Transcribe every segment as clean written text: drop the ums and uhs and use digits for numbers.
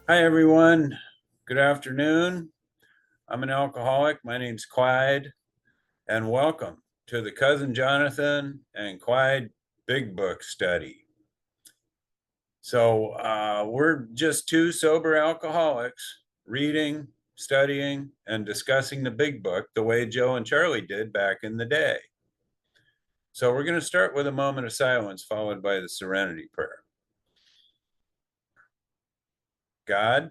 Hi, everyone. Good afternoon. I'm an alcoholic. My name's Clyde, and welcome to the Cousin Jonathan and Clyde Big Book Study. So we're just two sober alcoholics reading, studying, and discussing the big book the way Joe and Charlie did back in the day. So we're going to start with a moment of silence followed by the serenity prayer. God,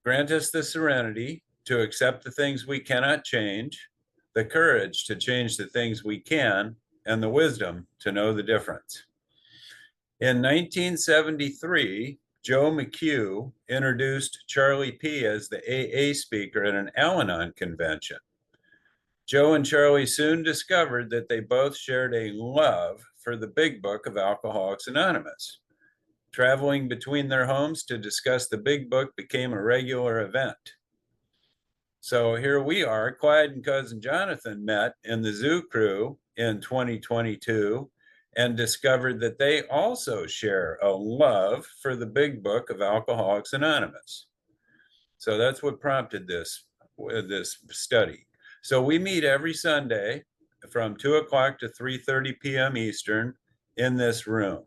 grant us the serenity to accept the things we cannot change, the courage to change the things we can, and the wisdom to know the difference. In 1973, Joe McHugh introduced Charlie P. as the AA speaker at an Al Anon convention. Joe and Charlie soon discovered that they both shared a love for the big book of Alcoholics Anonymous. Traveling between their homes to discuss the big book became a regular event. So here we are. Clyde and Cousin Jonathan met in the Zoo Crew in 2022 and discovered that they also share a love for the big book of Alcoholics Anonymous. So that's what prompted this study. So we meet every Sunday from 2 o'clock to 3:30 p.m. Eastern in this room.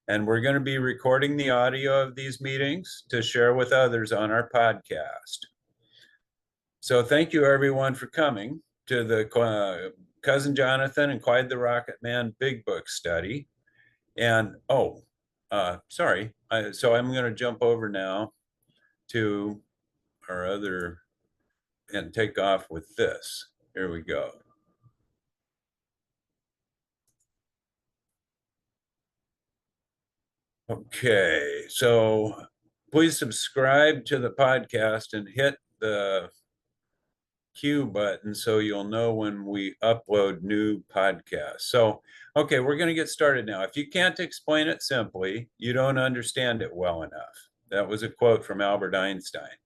And we're going to be recording the audio of these meetings to share with others on our podcast. So thank you everyone for coming to the Cousin Jonathan and Clyde the Rocketman Big Book Study. And sorry. So I'm going to jump over now to our other and take off with this. Here we go. Okay, so please subscribe to the podcast and hit the Q button so you'll know when we upload new podcasts. So, okay, we're going to get started now. If you can't explain it simply, you don't understand it well enough. That was a quote from Albert Einstein.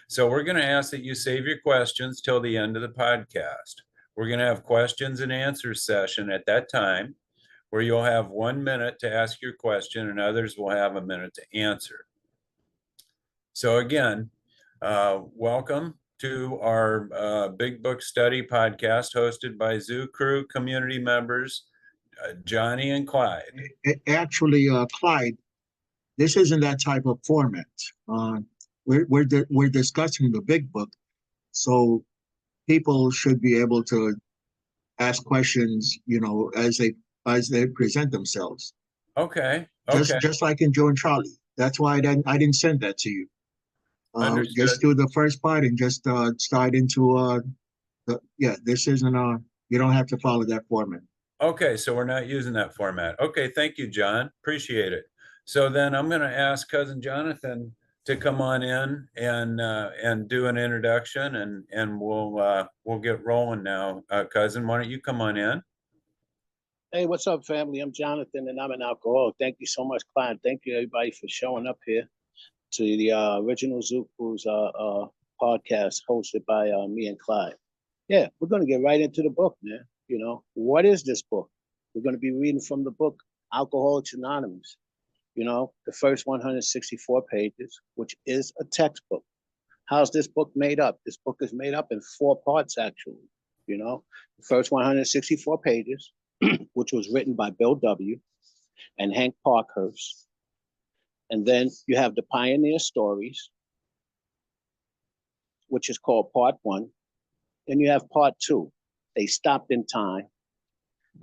So, we're going to ask that you save your questions till the end of the podcast. We're going to have questions and answers session at that time where you'll have 1 minute to ask your question and others will have a minute to answer. So, again, welcome to our Big Book Study podcast hosted by Zoo Crew community members, Johnny and Clyde. Actually, Clyde, this isn't that type of format. We're discussing the big book, so people should be able to ask questions, as they present themselves. Okay. Just like in Joe and Charlie. That's why I didn't send that to you. Understood. Just do the first part and just start into this isn't you don't have to follow that format. Okay, so we're not using that format. Okay, thank you, John. Appreciate it. So then I'm going to ask Cousin Jonathan to come on in and do an introduction, and we'll get rolling now. Cousin, why don't you come on in? Hey, what's up, family? I'm Jonathan, and I'm an alcoholic. Thank you so much, Clyde. Thank you, everybody, for showing up here to the original Zoo Cruise podcast hosted by me and Clyde. Yeah, we're going to get right into the book, man. You know, what is this book? We're going to be reading from the book Alcoholics Anonymous. You know, the first 164 pages, which is a textbook. How's this book made up? This book is made up in 4 parts, actually. You know, the first 164 pages, which was written by Bill W. and Hank Parkhurst. And then you have the Pioneer Stories, which is called Part 1. Then you have Part 2, They Stopped in Time.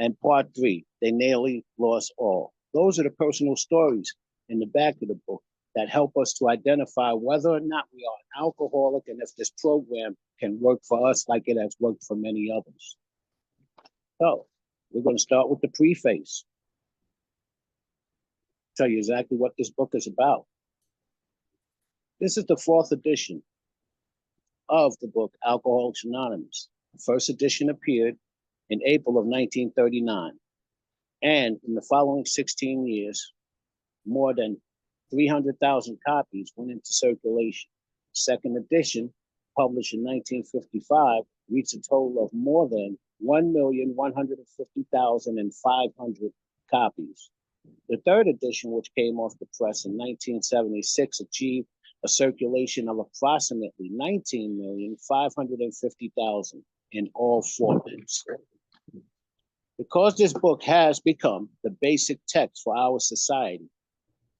And Part 3, They Nearly Lost All. Those are the personal stories in the back of the book that help us to identify whether or not we are an alcoholic and if this program can work for us like it has worked for many others. So, we're going to start with the preface. Tell you exactly what this book is about. This is the 4th edition of the book Alcoholics Anonymous. The first edition appeared in April of 1939. And in the following 16 years, more than 300,000 copies went into circulation. The second edition, published in 1955, reached a total of more than 1,150,500 copies. The third edition, which came off the press in 1976, achieved a circulation of approximately 19,550,000 in all formats. Because this book has become the basic text for our society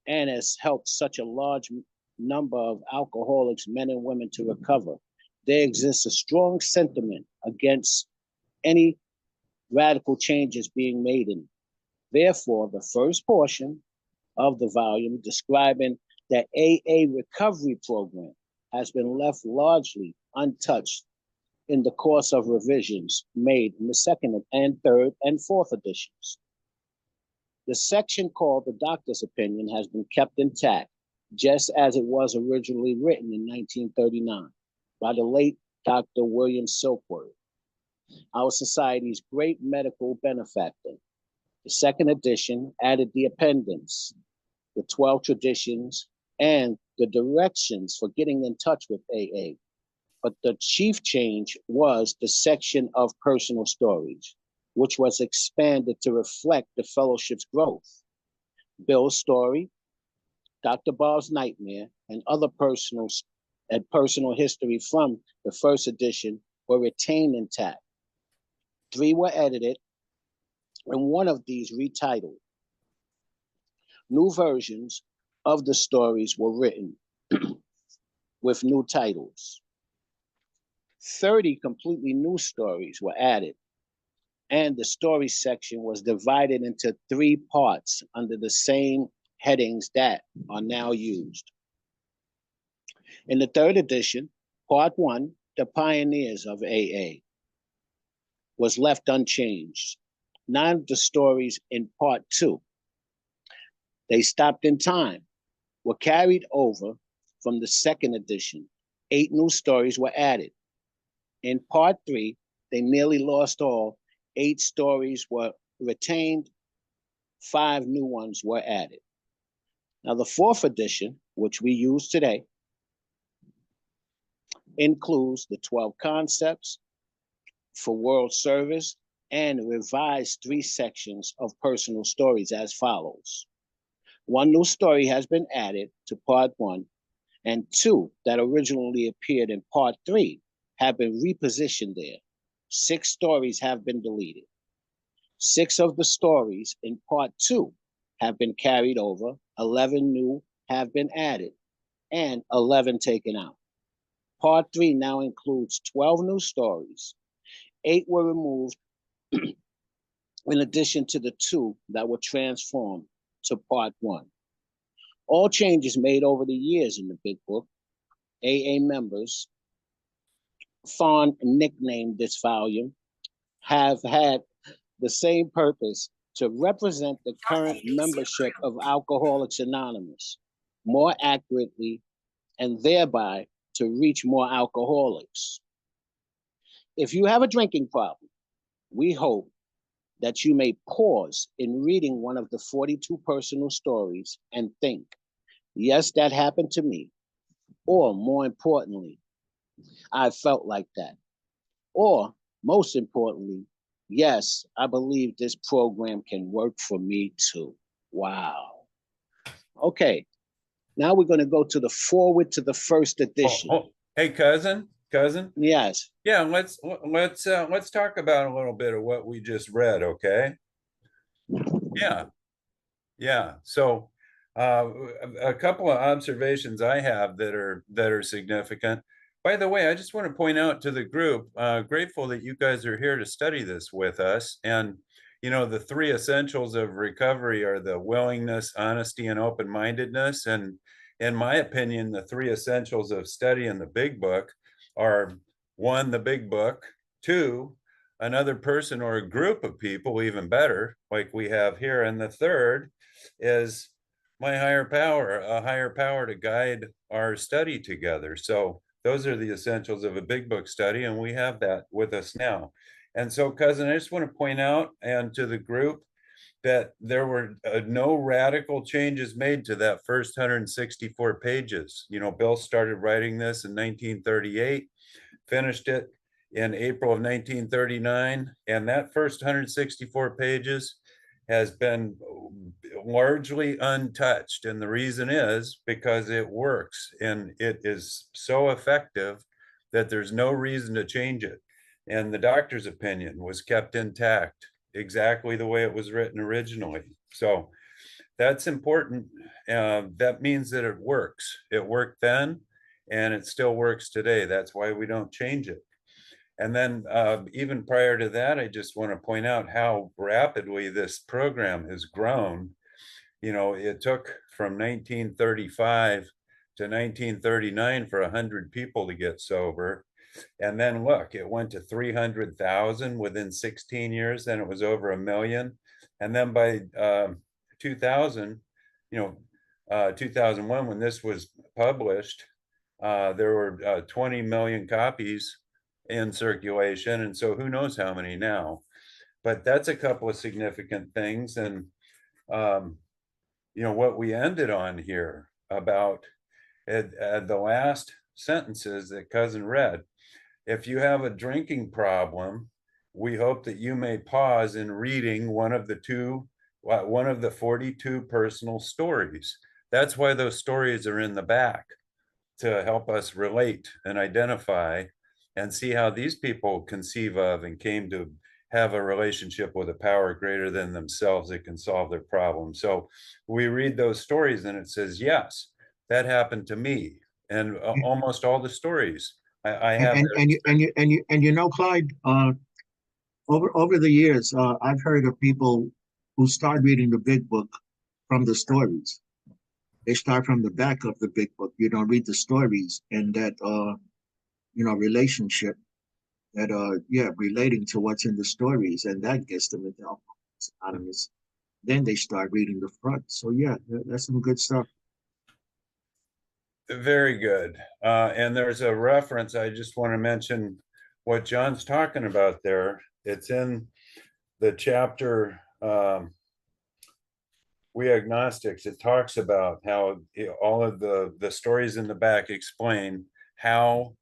and has helped such a large number of alcoholics, men and women, to recover, there exists a strong sentiment against any radical changes being made in it. Therefore, the first portion of the volume describing the AA recovery program has been left largely untouched in the course of revisions made in the second and third and fourth editions. The section called the doctor's opinion has been kept intact, just as it was originally written in 1939 by the late Dr. William Silkworth, our society's great medical benefactor. The second edition added the appendix, the 12 traditions, and the directions for getting in touch with AA. But the chief change was the section of personal stories, which was expanded to reflect the fellowship's growth. Bill's story, Dr. Bob's nightmare, and other personal history from the first edition were retained intact. 3 were edited, and one of these retitled. New versions of the stories were written with new titles. 30 completely new stories were added, and the story section was divided into 3 parts under the same headings that are now used. In the third edition, part 1, The Pioneers of AA, was left unchanged. 9 of the stories in part 2, They Stopped in Time, were carried over from the second edition. 8 new stories were added. In part 3, They Nearly Lost All. 8 stories were retained, 5 new ones were added. Now, the fourth edition, which we use today, includes the 12 concepts for world service and revised 3 sections of personal stories as follows. 1 new story has been added to part 1, and 2 that originally appeared in part 3 have been repositioned there. 6 stories have been deleted. 6 of the stories in part 2 have been carried over, 11 new have been added, and 11 taken out. Part 3 now includes 12 new stories. 8 were removed in addition to the 2 that were transformed to part 1. All changes made over the years in the Big Book, AA members, fond nicknamed this volume, have had the same purpose: to represent the current membership of Alcoholics Anonymous more accurately and thereby to reach more alcoholics. If you have a drinking problem, we hope that you may pause in reading one of the 42 personal stories and think, yes, that happened to me. Or more importantly, I felt like that. Or most importantly, yes, I believe this program can work for me too. Wow. Okay, now we're going to go to the forward to the first edition. Hey, cousin. Yes. Yeah, let's talk about a little bit of what we just read, okay? Yeah. So, a couple of observations I have that are significant. By the way, I just want to point out to the group, grateful that you guys are here to study this with us. And the 3 essentials of recovery are the willingness, honesty, and open-mindedness. And in my opinion, the 3 essentials of studying the Big Book are: 1, the Big Book; 2, another person or a group of people, even better, like we have here; and the third is my higher power, a higher power to guide our study together. So those are the essentials of a Big Book study, and we have that with us now. And so, cousin, I just want to point out, and to the group, that there were no radical changes made to that first 164 pages. Bill started writing this in 1938, finished it in April of 1939, and that first 164 pages has been largely untouched. And the reason is because it works and it is so effective that there's no reason to change it. And the doctor's opinion was kept intact exactly the way it was written originally. So that's important. That means that it works. It worked then and it still works today. That's why we don't change it. And then even prior to that, I just want to point out how rapidly this program has grown. You know, it took from 1935 to 1939 for 100 people to get sober. And then look, it went to 300,000 within 16 years. Then it was over a million. And then by 2000, 2001, when this was published, there were 20 million copies in circulation. And so who knows how many now, but that's a couple of significant things. And, what we ended on here about the last sentences that Cuzin read, if you have a drinking problem, we hope that you may pause in reading one of the 42 personal stories. That's why those stories are in the back, to help us relate and identify and see how these people conceive of and came to have a relationship with a power greater than themselves that can solve their problems. So we read those stories and it says, yes, that happened to me. And almost all the stories I have. Clyde, over the years, I've heard of people who start reading the big book from the stories. They start from the back of the big book, read the stories and that relationship that relating to what's in the stories, and that gets them into Alcoholics Anonymous. Then they start reading the front. So yeah, that's some good stuff. Very good. And there's a reference, I just want to mention what John's talking about there. It's in the chapter, We Agnostics. It talks about how all of the stories in the back explain how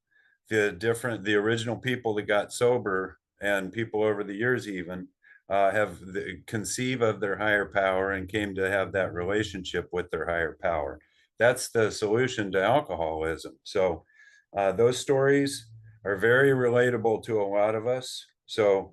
the original people that got sober and people over the years even have conceive of their higher power and came to have that relationship with their higher power. That's the solution to alcoholism. So those stories are very relatable to a lot of us. So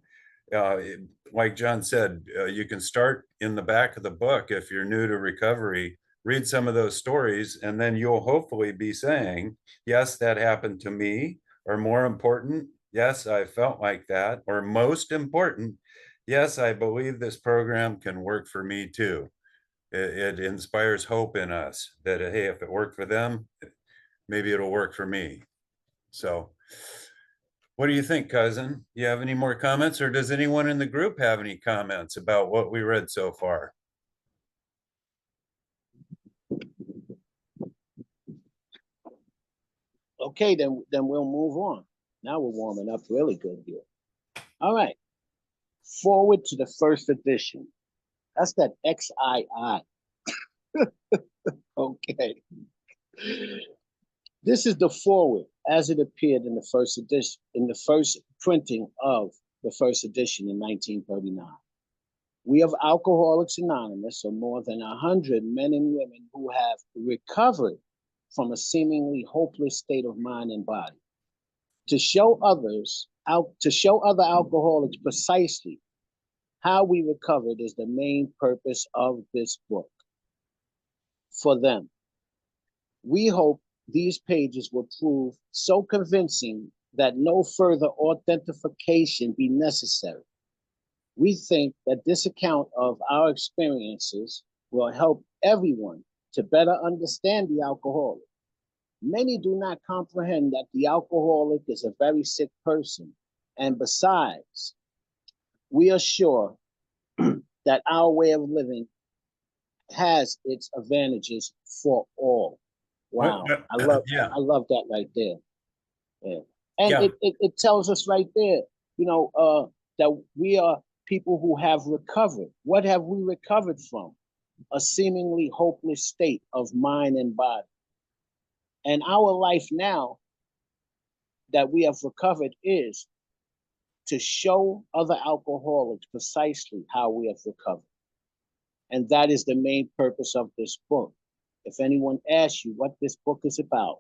like John said, you can start in the back of the book if you're new to recovery, read some of those stories, and then you'll hopefully be saying, yes, that happened to me, or more important, yes, I felt like that, or most important, yes, I believe this program can work for me too. It inspires hope in us that, hey, if it worked for them, maybe it'll work for me. So what do you think, Cuzin? You have any more comments, or does anyone in the group have any comments about what we read so far? Okay, then we'll move on. Now we're warming up really good here. All right. Forward to the first edition. That's that XII. Okay. This is the forward as it appeared in the first edition, in the first printing of the first edition in 1939. We of Alcoholics Anonymous are more than 100 men and women who have recovered from a seemingly hopeless state of mind and body. To show other alcoholics precisely how we recovered is the main purpose of this book. For them, we hope these pages will prove so convincing that no further authentication be necessary. We think that this account of our experiences will help everyone to better understand the alcoholic. Many do not comprehend that the alcoholic is a very sick person. And besides, we are sure that our way of living has its advantages for all. Wow. I love that right there. Yeah. And it tells us right there, that we are people who have recovered. What have we recovered from? A seemingly hopeless state of mind and body. And our life now that we have recovered is to show other alcoholics precisely how we have recovered. And that is the main purpose of this book. If anyone asks you what this book is about,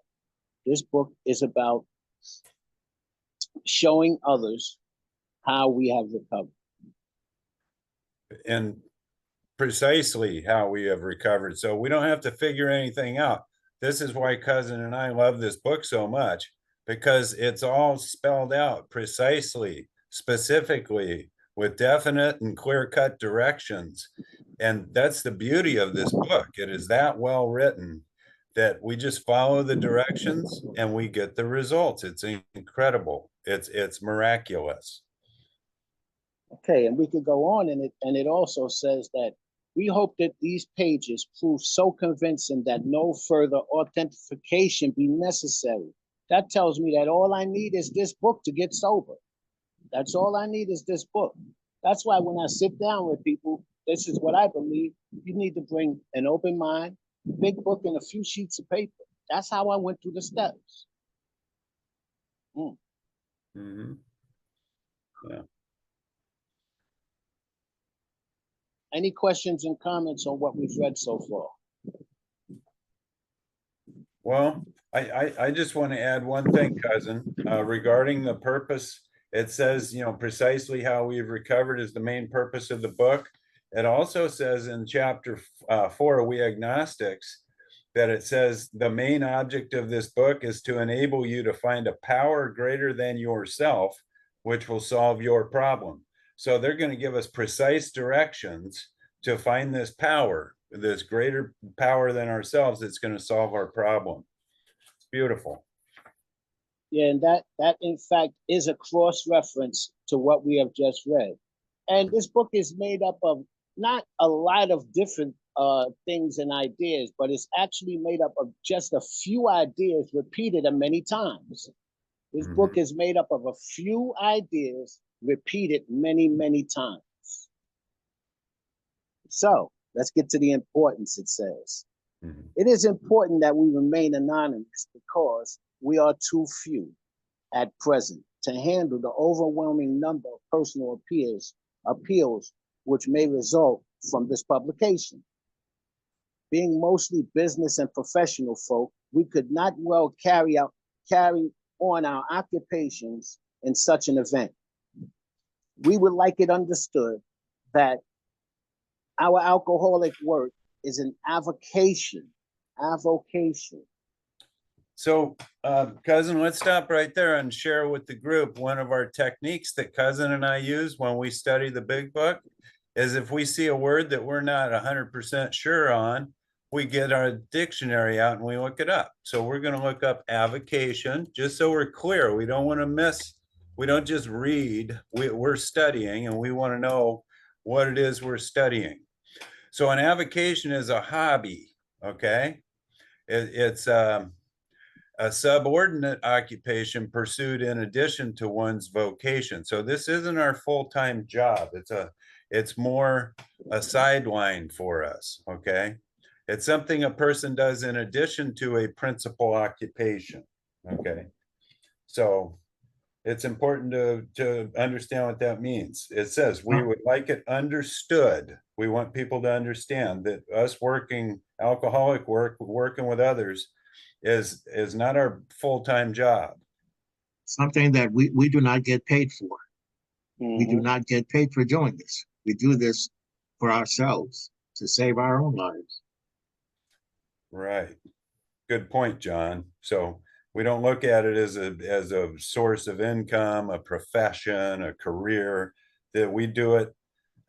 this book is about showing others how we have recovered. And precisely how we have recovered. So we don't have to figure anything out. This is why Cuzin and I love this book so much, because it's all spelled out precisely, specifically, with definite and clear-cut directions. And that's the beauty of this book. It is that well written that we just follow the directions and we get the results. It's incredible. It's miraculous. Okay, and we could go on, and it also says that we hope that these pages prove so convincing that no further authentication be necessary. That tells me that all I need is this book to get sober. That's all I need is this book. That's why when I sit down with people, this is what I believe. You need to bring an open mind, big book, and a few sheets of paper. That's how I went through the steps. Mm-hmm. Yeah. Any questions and comments on what we've read so far? Well, I just want to add one thing, Cuzin, regarding the purpose. It says, precisely how we've recovered is the main purpose of the book. It also says in chapter 4, We Agnostics, that it says the main object of this book is to enable you to find a power greater than yourself, which will solve your problem. So they're going to give us precise directions to find this power, this greater power than ourselves that's going to solve our problem. It's beautiful. Yeah, and that in fact is a cross-reference to what we have just read. And this book is made up of not a lot of different things and ideas, but it's actually made up of just a few ideas repeated many times. This book is made up of a few ideas repeated many, many times. So let's get to the importance, it says. It is important that we remain anonymous because we are too few at present to handle the overwhelming number of personal appeals which may result from this publication. Being mostly business and professional folk, we could not well carry on our occupations in such an event. We would like it understood that our alcoholic work is an avocation. So, Cuzin, let's stop right there and share with the group one of our techniques that Cuzin and I use when we study the big book is if we see a word that we're not 100% sure on, we get our dictionary out and we look it up. So we're going to look up avocation, just so we're clear. We don't want to miss, we don't just read, we're studying and we want to know what it is we're studying. So an avocation is a hobby, okay? It's a subordinate occupation pursued in addition to one's vocation. So this isn't our full-time job. It's more a sideline for us, okay? It's something a person does in addition to a principal occupation, okay? So it's important to understand what that means. It says, we would like it understood. We want people to understand that us working, alcoholic work, working with others is not our full-time job. Something that we do not get paid for. We do not get paid for doing this. We do this for ourselves to save our own lives. Right. Good point, John. So we don't look at it as a source of income, a profession, a career, that we do it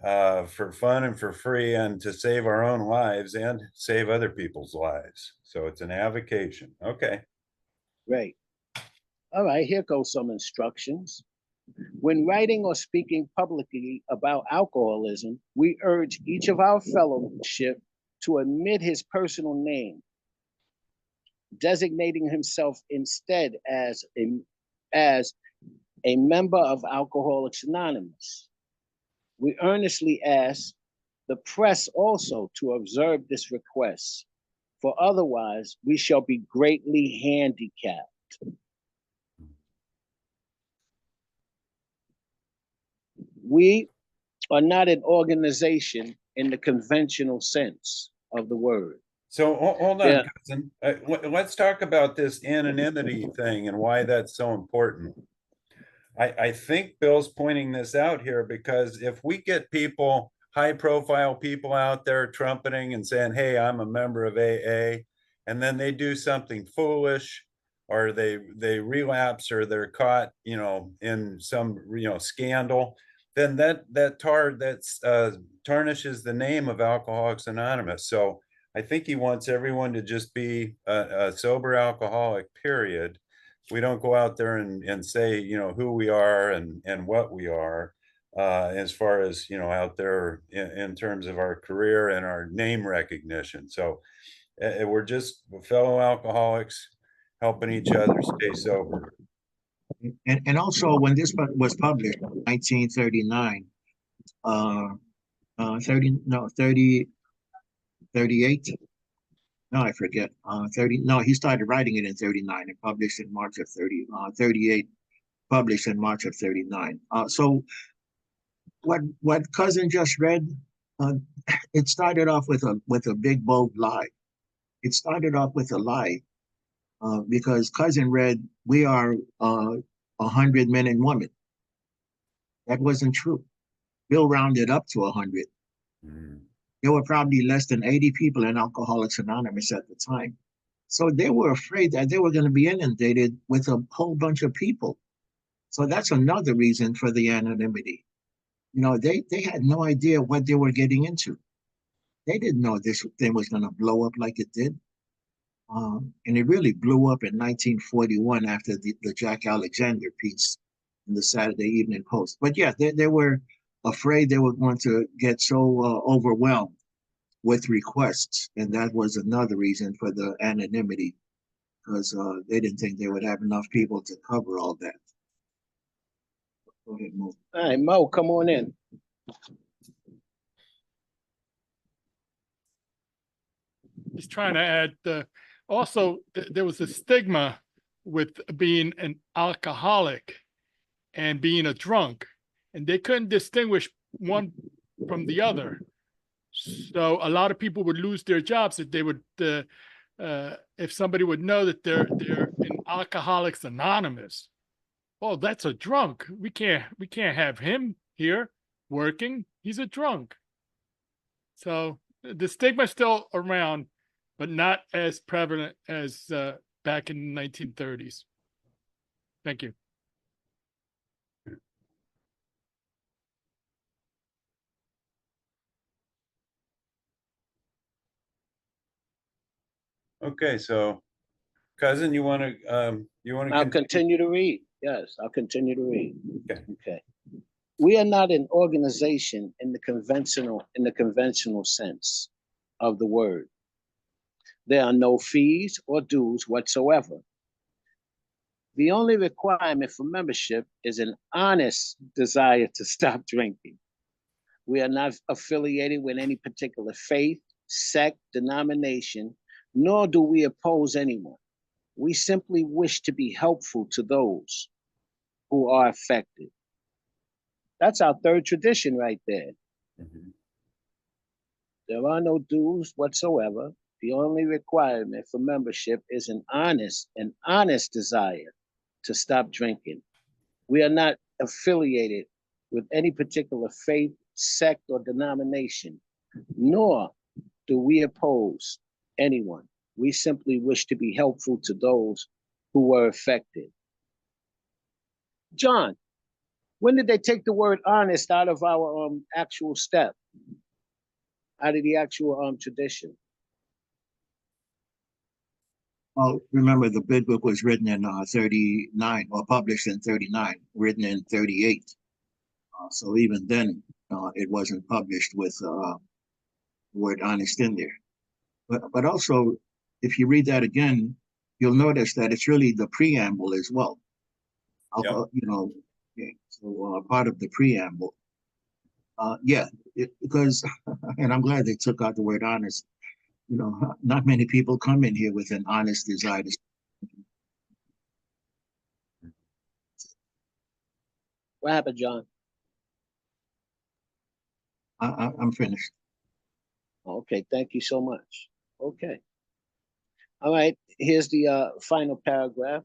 for fun and for free and to save our own lives and save other people's lives. So it's an avocation. Okay. Great. All right, here goes some instructions. When writing or speaking publicly about alcoholism, we urge each of our fellowship to omit his personal name, designating himself instead as a member of Alcoholics Anonymous. We earnestly ask the press also to observe this request, for otherwise we shall be greatly handicapped. We are not an organization in the conventional sense of the word. So hold on, Yeah. cousin. Let's talk about this anonymity thing and why that's so important. I think Bill's pointing this out here because if we get people, high profile people out there trumpeting and saying, hey, I'm a member of AA, and then they do something foolish or they relapse or they're caught, in some, scandal, then that tarnishes the name of Alcoholics Anonymous. So I think he wants everyone to just be a sober alcoholic, period. We don't go out there and say, who we are and what we are, as far as, out there in terms of our career and our name recognition. So we're just fellow alcoholics helping each other stay sober. And also when this was published, 1939, 30, no, 30, 38. No, I forget. 30. No, he started writing it in 39 and published in March of 38, published in March of 39. So what Cousin just read, uh, it started off with a big bold lie. It started off with a lie because Cousin read, "We are 100 men and women." That wasn't true. Bill rounded up to 100. Mm. There were probably less than 80 people in Alcoholics Anonymous at the time. So they were afraid that they were going to be inundated with a whole bunch of people. So that's another reason for the anonymity. They had no idea what they were getting into. They didn't know this thing was going to blow up like it did. And it really blew up in 1941 after the Jack Alexander piece in the Saturday Evening Post. But yeah, they were afraid they were going to get so overwhelmed with requests. And that was another reason for the anonymity, because they didn't think they would have enough people to cover all that. Go ahead, Mo. All right, Mo, come on in. He's trying to add also there was a stigma with being an alcoholic and being a drunk, and they couldn't distinguish one from the other. So a lot of people would lose their jobs if they would if somebody would know that they're in Alcoholics Anonymous. Oh, that's a drunk. We can't have him here working. He's a drunk. So the stigma's still around, but not as prevalent as back in the 1930s. Thank you. Okay, so cousin, you want to I'll continue to read. Yes, I'll continue to read. Okay. We are not an organization in the conventional sense of the word. There are no fees or dues whatsoever. The only requirement for membership is an honest desire to stop drinking. We are not affiliated with any particular faith, sect, denomination, nor do we oppose anyone. We simply wish to be helpful to those who are affected. That's our third tradition right there. Mhm. There are no dues whatsoever. The only requirement for membership is an honest desire to stop drinking. We are not affiliated with any particular faith, sect, or denomination, nor do we oppose anyone. We simply wish to be helpful to those who were affected. John, when did they take the word honest out of our actual step, out of the actual tradition? Well, remember the big book was written in 39 or published in 39, written in 38. So even then, it wasn't published with the word honest in there. But also, if you read that again, you'll notice that it's really the preamble as well. Yep. So part of the preamble. Because, and I'm glad they took out the word honest. Not many people come in here with an honest desire to. What happened, John? I'm finished. Okay, thank you so much. Okay. All right, here's the final paragraph.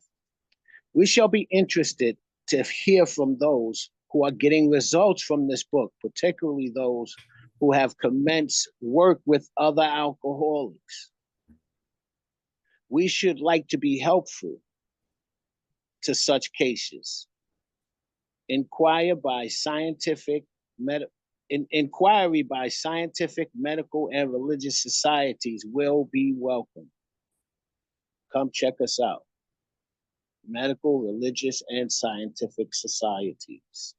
We shall be interested to hear from those who are getting results from this book, particularly those who have commenced work with other alcoholics. We should like to be helpful to such cases. Inquiry by scientific, medical, and religious societies will be welcome. Come check us out. Medical, religious, and scientific societies.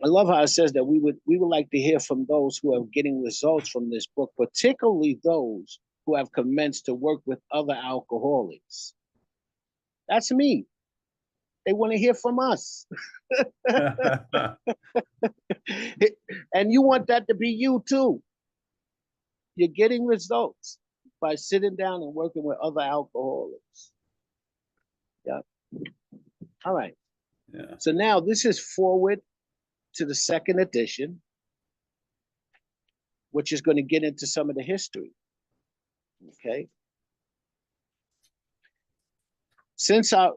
I love how it says that we would like to hear from those who are getting results from this book, particularly those who have commenced to work with other alcoholics. That's me. They want to hear from us. And you want that to be you too. You're getting results by sitting down and working with other alcoholics. Yeah. All right. Yeah. So now this is forward to the second edition, which is going to get into some of the history. Okay. Since our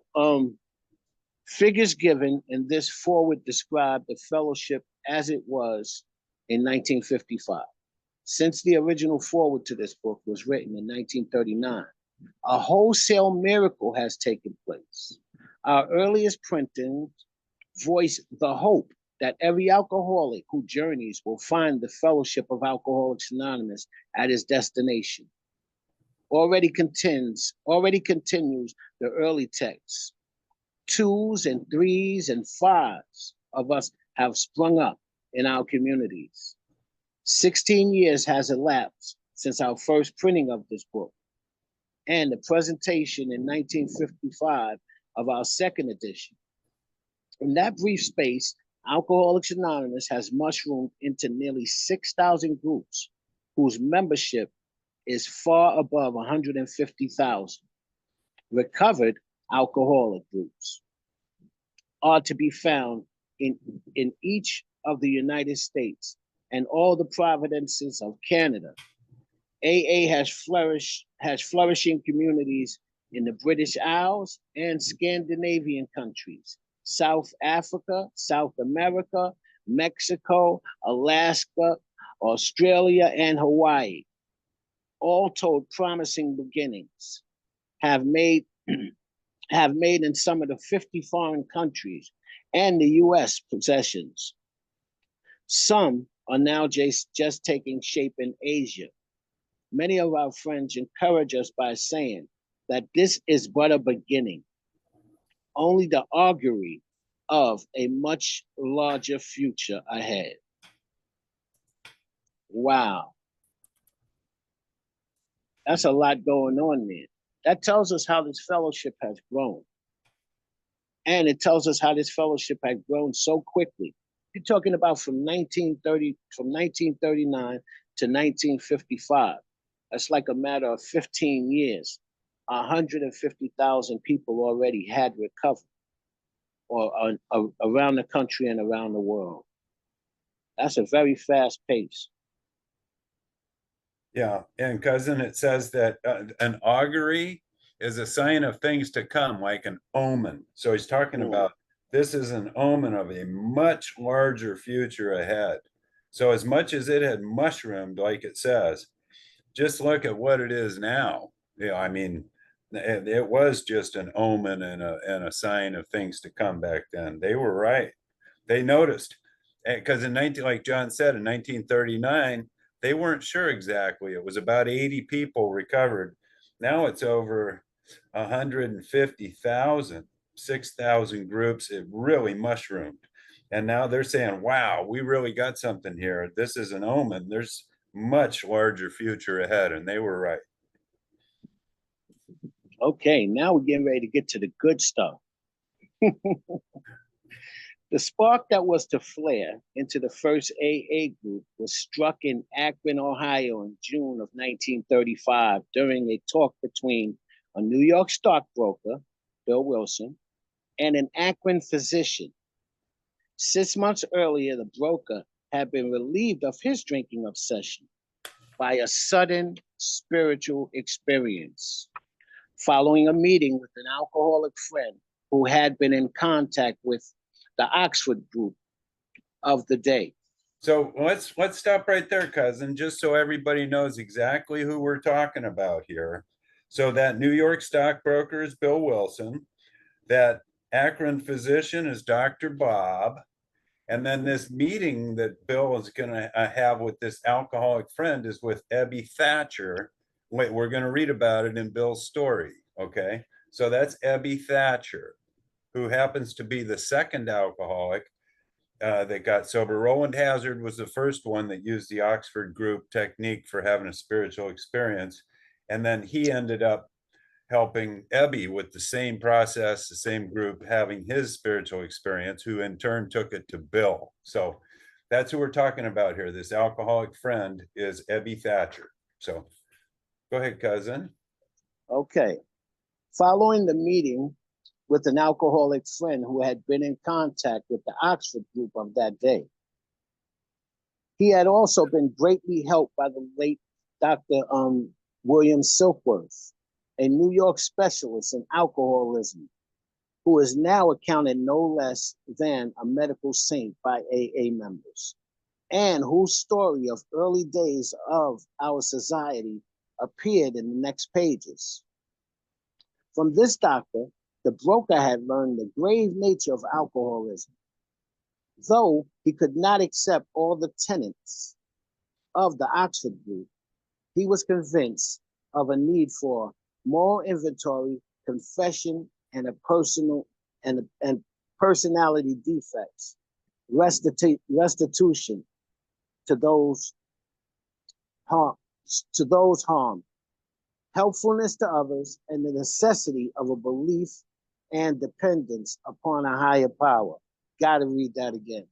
figures given in this forward describe the fellowship as it was in 1955. Since the original forward to this book was written in 1939, a wholesale miracle has taken place. Our earliest printings voice the hope that every alcoholic who journeys will find the fellowship of Alcoholics Anonymous at his destination. Already continues the early text. 2s and 3s and 5s of us have sprung up in our communities. 16 years has elapsed since our first printing of this book and the presentation in 1955 of our second edition. In that brief space, Alcoholics Anonymous has mushroomed into nearly 6,000 groups whose membership is far above 150,000. Recovered alcoholic groups are to be found in each of the United States and all the provinces of Canada. AA has flourishing communities in the British Isles and Scandinavian countries, South Africa, South America, Mexico, Alaska, Australia, and Hawaii. All told promising beginnings have made in some of the 50 foreign countries and the US possessions. Some are now just taking shape in Asia. Many of our friends encourage us by saying that this is but a beginning, only the augury of a much larger future ahead. Wow. That's a lot going on there. That tells us how this fellowship has grown. And it tells us how this fellowship had grown so quickly. You're talking about from 1939 to 1955. That's like a matter of 15 years. 150,000 people already had recovered, or around the country and around the world. That's a very fast pace. Yeah, and Cousin, it says that an augury is a sign of things to come, like an omen. So he's talking about this is an omen of a much larger future ahead. So as much as it had mushroomed, like it says, just look at what it is now. Yeah, I mean, it was just an omen and a sign of things to come back then. They were right. They noticed, because like John said, in 1939, they weren't sure exactly. It was about 80 people recovered. Now it's over 150,000, 6,000 groups. It really mushroomed. And now they're saying, wow, we really got something here. This is an omen. There's much larger future ahead. And they were right. Okay, now we're getting ready to get to the good stuff. The spark that was to flare into the first AA group was struck in Akron, Ohio in June of 1935 during a talk between a New York stockbroker, Bill Wilson, and an Akron physician. 6 months earlier, the broker had been relieved of his drinking obsession. by a sudden spiritual experience following a meeting with an alcoholic friend who had been in contact with the Oxford group of the day. So let's stop right there, cousin, just so everybody knows exactly who we're talking about here. So that New York stockbroker is Bill Wilson, that Akron physician is Dr. Bob, and then this meeting that Bill is going to have with this alcoholic friend is with Ebby Thatcher. Wait, we're going to read about it in Bill's story. Okay. So that's Ebby Thatcher, who happens to be the second alcoholic that got sober. Roland Hazard was the first one that used the Oxford group technique for having a spiritual experience. And then he ended up helping Ebby with the same process, the same group, having his spiritual experience, who in turn took it to Bill. So that's who we're talking about here. This alcoholic friend is Ebby Thatcher. So go ahead, cousin. Okay. Following the meeting with an alcoholic friend who had been in contact with the Oxford group of that day, he had also been greatly helped by the late Dr. William Silkworth, a New York specialist in alcoholism, who is now accounted no less than a medical saint by AA members, and whose story of early days of our society appeared in the next pages. From this doctor, the broker had learned the grave nature of alcoholism. Though he could not accept all the tenets of the Oxford group, he was convinced of a need for moral inventory, confession, and personality defects, restitution to those harmed, helpfulness to others, and the necessity of a belief and dependence upon a higher power. Got to read that again.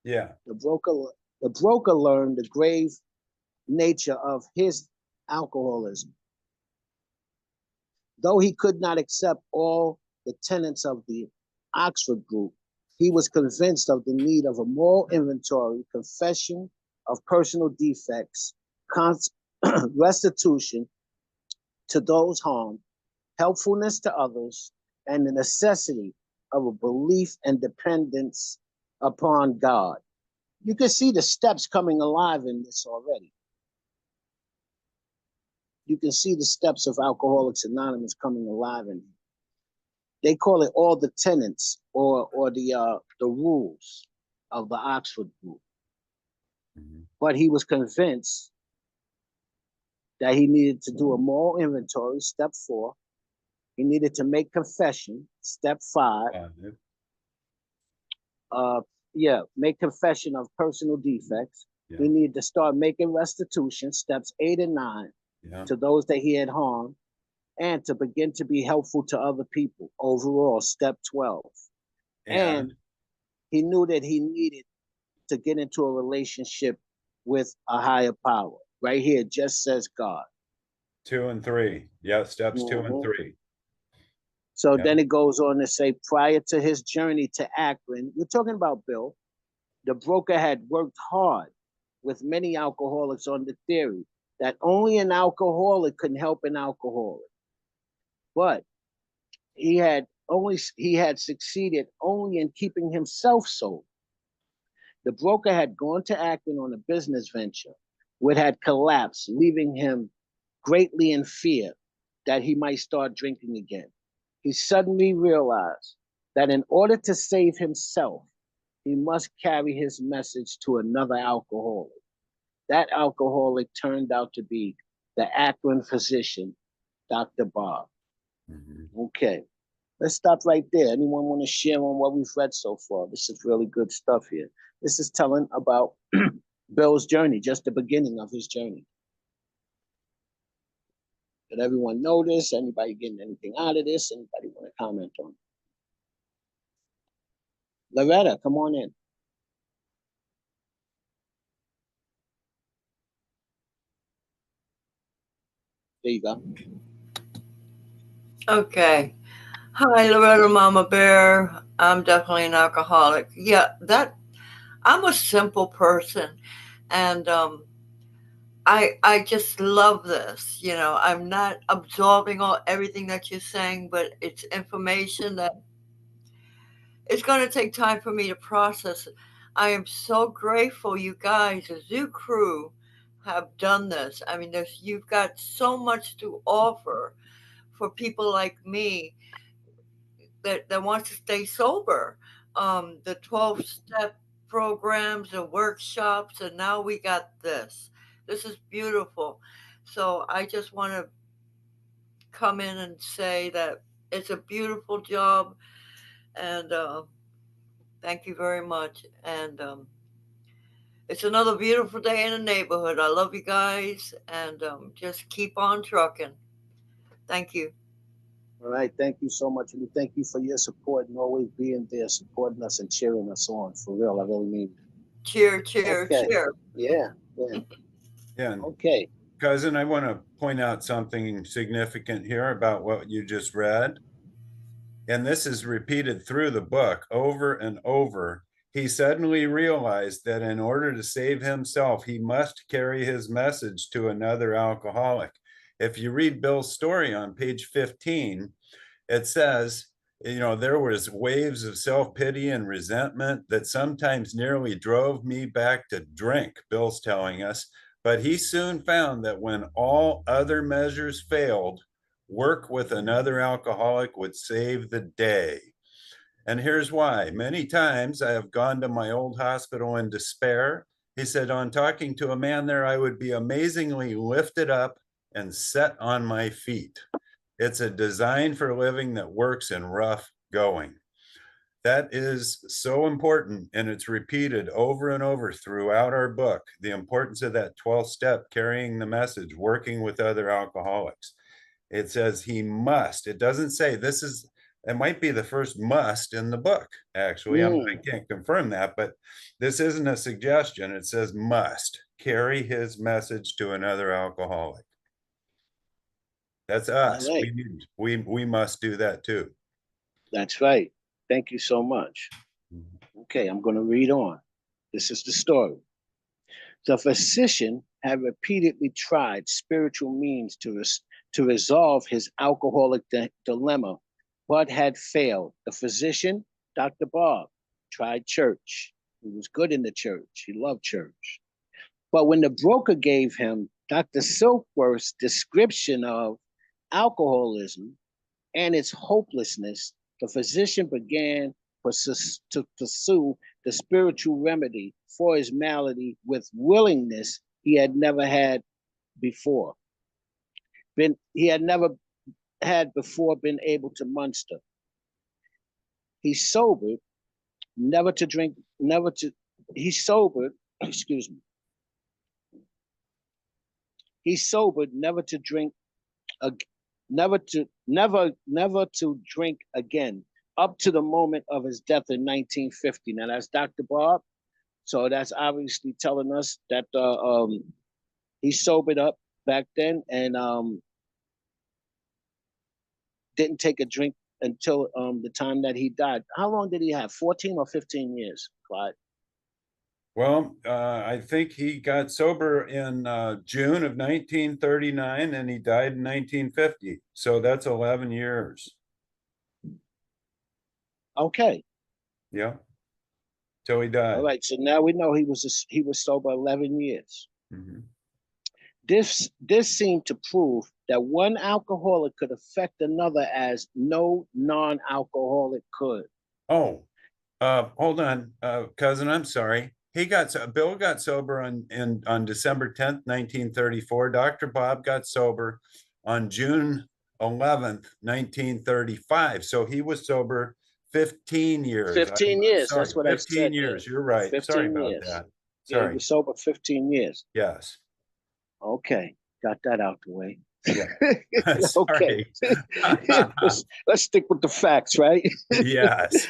Yeah. The broker learned the grave nature of his alcoholism. Though he could not accept all the tenets of the Oxford group, he was convinced of the need of a moral inventory, confession of personal defects, restitution to those harmed, helpfulness to others, and the necessity of a belief and dependence upon God. You can see the steps coming alive in this already. You can see the steps of Alcoholics Anonymous coming alive in here. They call it all the tenets or the rules of the Oxford group. Mm-hmm. But he was convinced that he needed to do a moral inventory, step 4. He needed to make confession, step 5. Make confession of personal defects. Yeah. He needed to start making restitution, steps 8 and 9, to those that he had harmed, and to begin to be helpful to other people. Overall, step 12. And he knew that he needed to get into a relationship with a higher power. Right here, it just says God. 2 and 3. Yeah, steps 2 and 3. So then it goes on to say, prior to his journey to Akron, we're talking about Bill, the broker had worked hard with many alcoholics on the theory that only an alcoholic could help an alcoholic. But he had succeeded only in keeping himself sober. The broker had gone to Akron on a business venture, which had collapsed, leaving him greatly in fear that he might start drinking again. He suddenly realized that in order to save himself, he must carry his message to another alcoholic. That alcoholic turned out to be the Akron physician, Dr. Bob. Mm-hmm. Okay, let's stop right there. Anyone want to share on what we've read so far? This is really good stuff here. This is telling about Bill's journey, just the beginning of his journey. Did everyone know this? Anybody getting anything out of this? Anybody want to comment on it? Loretta, come on in. There you go. Okay. Hi, Loretta Mama Bear. I'm definitely an alcoholic. Yeah, I'm a simple person. And I just love this. You know, I'm not absorbing all everything that you're saying, but it's information that it's going to take time for me to process it. I am so grateful you guys, the Zoo Crew, have done this. I mean, you've got so much to offer for people like me that wants to stay sober. The 12-step programs, the workshops, and now we got this. This is beautiful. So I just want to come in and say that it's a beautiful job, and thank you very much. And it's another beautiful day in the neighborhood. I love you guys, and just keep on trucking. Thank you. All right. Thank you so much. And we thank you for your support and always being there, supporting us and cheering us on. For real. I really mean it. Cheer, cheer, Okay. cheer. Yeah. Yeah. Yeah. And Okay. Cousin, I want to point out something significant here about what you just read. And this is repeated through the book over and over. He suddenly realized that in order to save himself, he must carry his message to another alcoholic. If you read Bill's story on page 15, it says, you know, there was waves of self-pity and resentment that sometimes nearly drove me back to drink, Bill's telling us. But he soon found that when all other measures failed, work with another alcoholic would save the day. And here's why. Many times I have gone to my old hospital in despair. He said, on talking to a man there, I would be amazingly lifted up and set on my feet. It's a design for living that works in rough going. That is so important, and it's repeated over and over throughout our book, the importance of that 12th step, carrying the message, working with other alcoholics. It says he must. It doesn't say this is, it might be the first must in the book, actually. I can't confirm that, but this isn't a suggestion. It says must carry his message to another alcoholic. That's us. Right. We must do that too. That's right. Thank you so much. Okay, I'm going to read on. This is the story. The physician had repeatedly tried spiritual means to resolve his alcoholic dilemma, but had failed. The physician, Dr. Bob, tried church. He was good in the church. He loved church. But when the broker gave him Dr. Silkworth's description of alcoholism and its hopelessness, the physician began to pursue the spiritual remedy for his malady with willingness he had never had before. He had never had before been able to muster. He sobered, never to drink, he sobered, excuse me. He sobered, never to drink, never to drink again, up to the moment of his death in 1950. Now that's Dr. Bob. So that's obviously telling us that he sobered up back then and didn't take a drink until the time that he died. How long did he have? 14 or 15 years, Clyde? Well, I think he got sober in June of 1939 and he died in 1950. So that's 11 years. Okay. Yeah. Till he died. All right. So now we know he was sober 11 years. Mm-hmm. This seemed to prove that one alcoholic could affect another as no non-alcoholic could. Oh, hold on, cousin. I'm sorry. Bill got sober on December 10th, 1934. Dr. Bob got sober on June 11th, 1935. So he was sober 15 years. 15 years. Sorry, That's what I said. 15 years. You're right. 15 Sorry about years. that. Yeah, Sorry. he was sober 15 years. Yes. Okay. Got that out the way. Yeah. Okay. let's stick with the facts, right? Yes.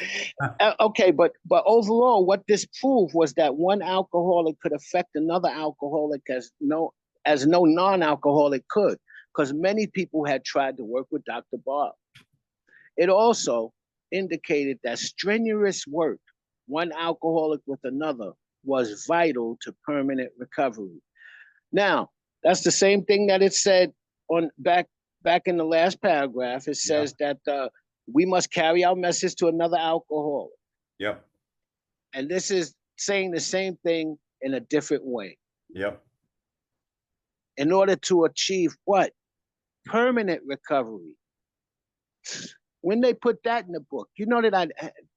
Okay, but overall, what this proved was that one alcoholic could affect another alcoholic as no non-alcoholic could, because many people had tried to work with Dr. Bob. It also indicated that strenuous work, one alcoholic with another, was vital to permanent recovery. Now, that's the same thing that it said on back in the last paragraph. It says that we must carry our message to another alcoholic. Yep. And this is saying the same thing in a different way. Yep. In order to achieve what? Permanent recovery. When they put that in the book, you know that I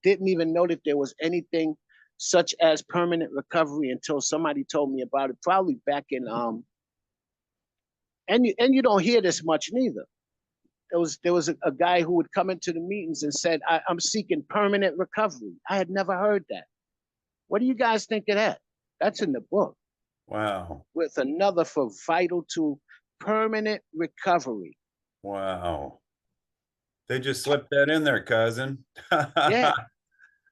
didn't even know that there was anything such as permanent recovery until somebody told me about it, probably back in and you don't hear this much neither. There was a guy who would come into the meetings and said, I'm seeking permanent recovery. I had never heard that. What do you guys think of that? That's in the book. Wow. With another for vital to permanent recovery. Wow. They just slipped that in there, cousin. Yeah.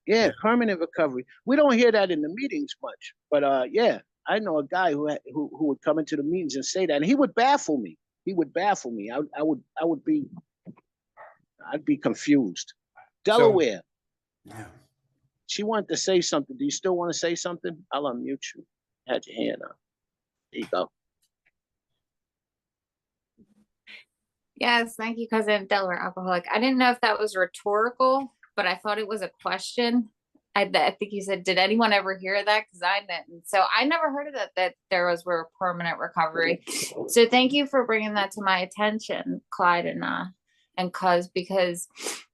Yeah, permanent recovery. We don't hear that in the meetings much, but yeah, I know a guy who would come into the meetings and say that, and he would baffle me. He would baffle me. I'd be confused. Delaware. Yeah. She wanted to say something. Do you still want to say something? I'll unmute you. Had your hand up. There you go. Yes, thank you, cousin. Delaware alcoholic. I didn't know if that was rhetorical, but I thought it was a question. I think you said, did anyone ever hear that? Because I didn't. So I never heard of that there was permanent recovery. So thank you for bringing that to my attention, Clyde and Cuz, because,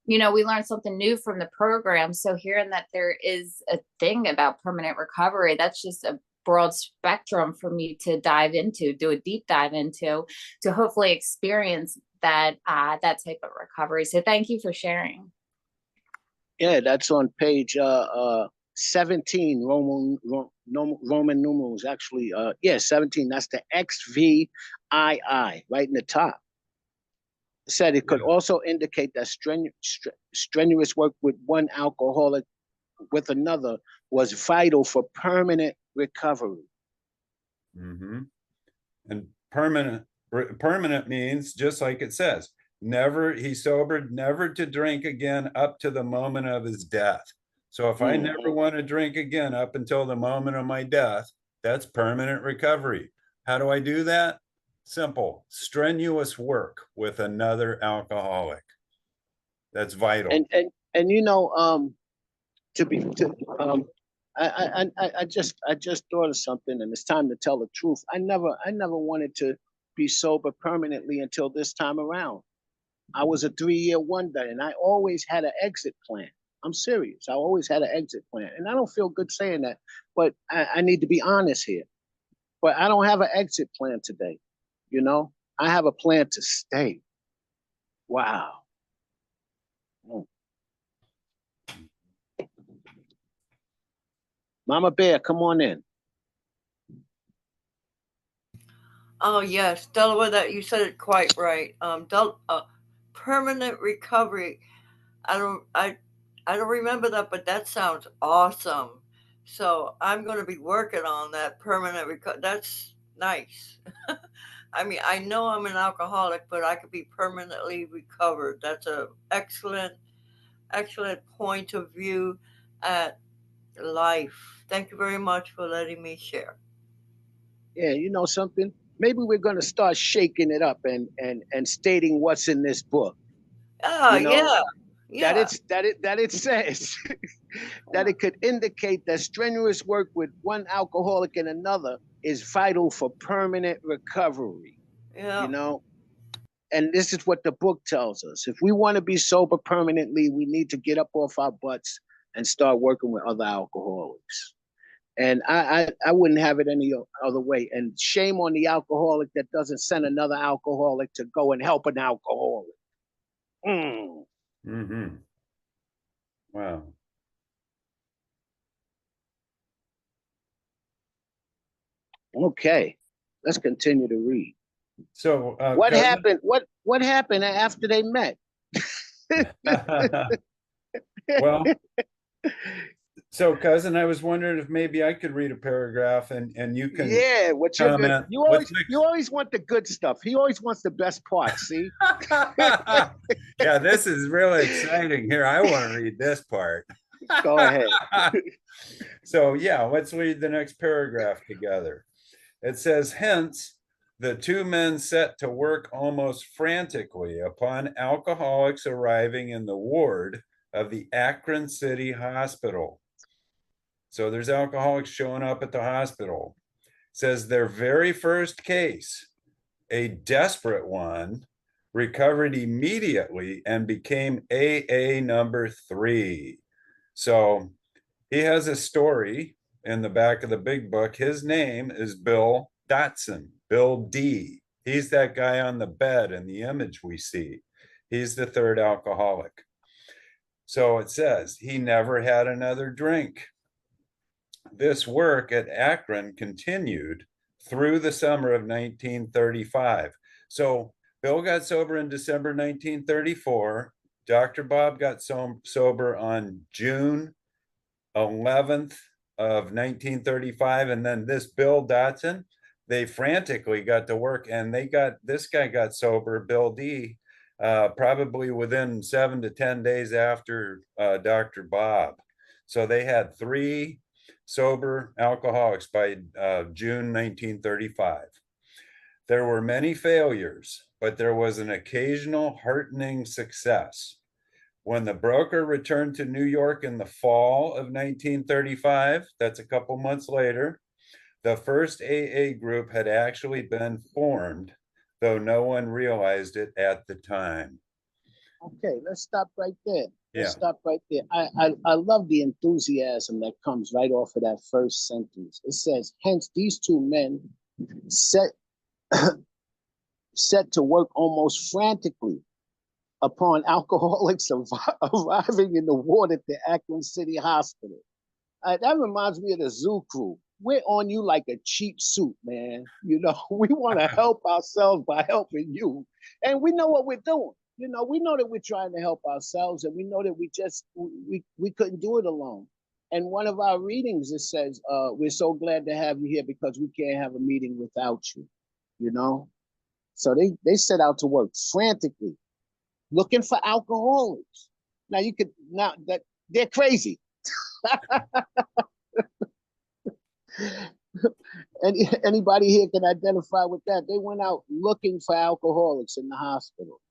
you know, we learned something new from the program. So hearing that there is a thing about permanent recovery, that's just a broad spectrum for me to dive into, do a deep dive into, to hopefully experience that type of recovery. So thank you for sharing. Yeah, that's on page 17, Roman numerals, actually. Yeah, 17. That's the XVII, right in the top. It said it could also indicate that strenuous work with one alcoholic with another was vital for permanent recovery. Mm-hmm. And permanent means, just like it says, he sobered never to drink again up to the moment of his death. So if I never want to drink again up until the moment of my death, that's permanent recovery. How do I do that? Simple, strenuous work with another alcoholic. That's vital. And you know, I just thought of something, and it's time to tell the truth. I never wanted to be sober permanently until this time around. I was a 3-year wonder, and I always had an exit plan. I'm serious. I always had an exit plan, and I don't feel good saying that, but I need to be honest here. But I don't have an exit plan today. You know, I have a plan to stay. Wow. Mama Bear, come on in. Oh yes, Delaware, that you said it quite right. Permanent recovery. I don't remember that, but that sounds awesome. So I'm going to be working on that permanent recovery. That's nice. I mean, I know I'm an alcoholic, but I could be permanently recovered. That's a excellent point of view at life. Thank you very much for letting me share. Yeah, you know something? Maybe we're going to start shaking it up and stating what's in this book. Oh, you know, yeah. That it says that it could indicate that strenuous work with one alcoholic and another is vital for permanent recovery. Yeah. You know, and this is what the book tells us. If we want to be sober permanently, we need to get up off our butts and start working with other alcoholics. And I wouldn't have it any other way. And shame on the alcoholic that doesn't send another alcoholic to go and help an alcoholic. Mm-hmm. Wow. Okay, let's continue to read. So what happened? What happened after they met? Well, so cousin, I was wondering if maybe I could read a paragraph and you can what you're comment. good. You always want the good stuff. He always wants the best part. See? Yeah, this is really exciting. Here, I want to read this part. Go ahead. So yeah, let's read the next paragraph together. It says, hence, the two men set to work almost frantically upon alcoholics arriving in the ward of the Akron City Hospital. So there's alcoholics showing up at the hospital. It says their very first case, a desperate one, recovered immediately and became AA number 3. So he has a story in the back of the big book. His name is Bill Dotson, Bill D. He's that guy on the bed in the image we see. He's the third alcoholic. So it says he never had another drink. This work at Akron continued through the summer of 1935. So Bill got sober in December 1934. Dr. Bob got sober on June 11th of 1935. And then this Bill Dotson, they frantically got to work, and this guy got sober, Bill D, probably within 7 to 10 days after Dr. Bob. So they had 3 sober alcoholics by June 1935. There were many failures, but there was an occasional heartening success. When the broker returned to New York in the fall of 1935, that's a couple months later, the first AA group had actually been formed, though no one realized it at the time. Okay, let's stop right there. Let's Yeah. stop right there. I love the enthusiasm that comes right off of that first sentence. It says, hence these two men set to work almost frantically upon alcoholics arriving in the ward at the Akron City Hospital. That reminds me of the Zoo Crew. We're on you like a cheap suit, man. You know, we want to help ourselves by helping you. And we know what we're doing. You know, we know that we're trying to help ourselves, and we know that we couldn't do it alone. And one of our readings, it says, we're so glad to have you here because we can't have a meeting without you, you know? So they set out to work frantically, looking for alcoholics. Now that they're crazy. Anybody here can identify with that? They went out looking for alcoholics in the hospital.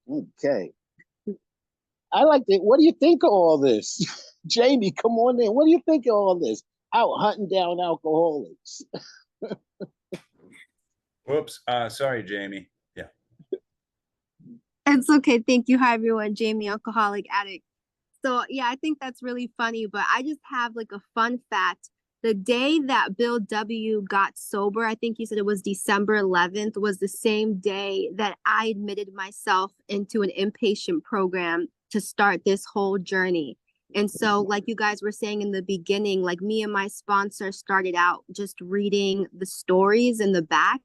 Okay. I like it. What do you think of all this? Jamie, come on in. What do you think of all this? Out hunting down alcoholics. Whoops. Sorry, Jamie. Yeah. It's okay. Thank you. Hi, everyone. Jamie, alcoholic addict. So, yeah, I think that's really funny, but I just have like a fun fact. The day that Bill W. got sober, I think you said it was December 11th, was the same day that I admitted myself into an inpatient program to start this whole journey. And so, like you guys were saying in the beginning, like me and my sponsor started out just reading the stories in the back.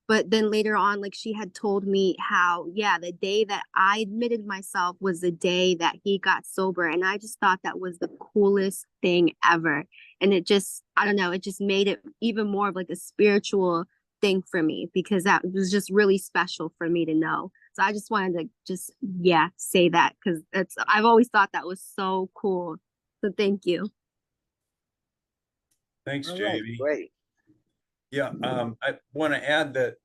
But then later on, like she had told me how, yeah, the day that I admitted myself was the day that he got sober. And I just thought that was the coolest thing ever. And it just, I don't know, it just made it even more of like a spiritual thing for me, because that was just really special for me to know. So I just wanted to just, yeah, say that, because I've always thought that was so cool. So thank you. Thanks, All right, Jamie. great. Yeah, I want to add that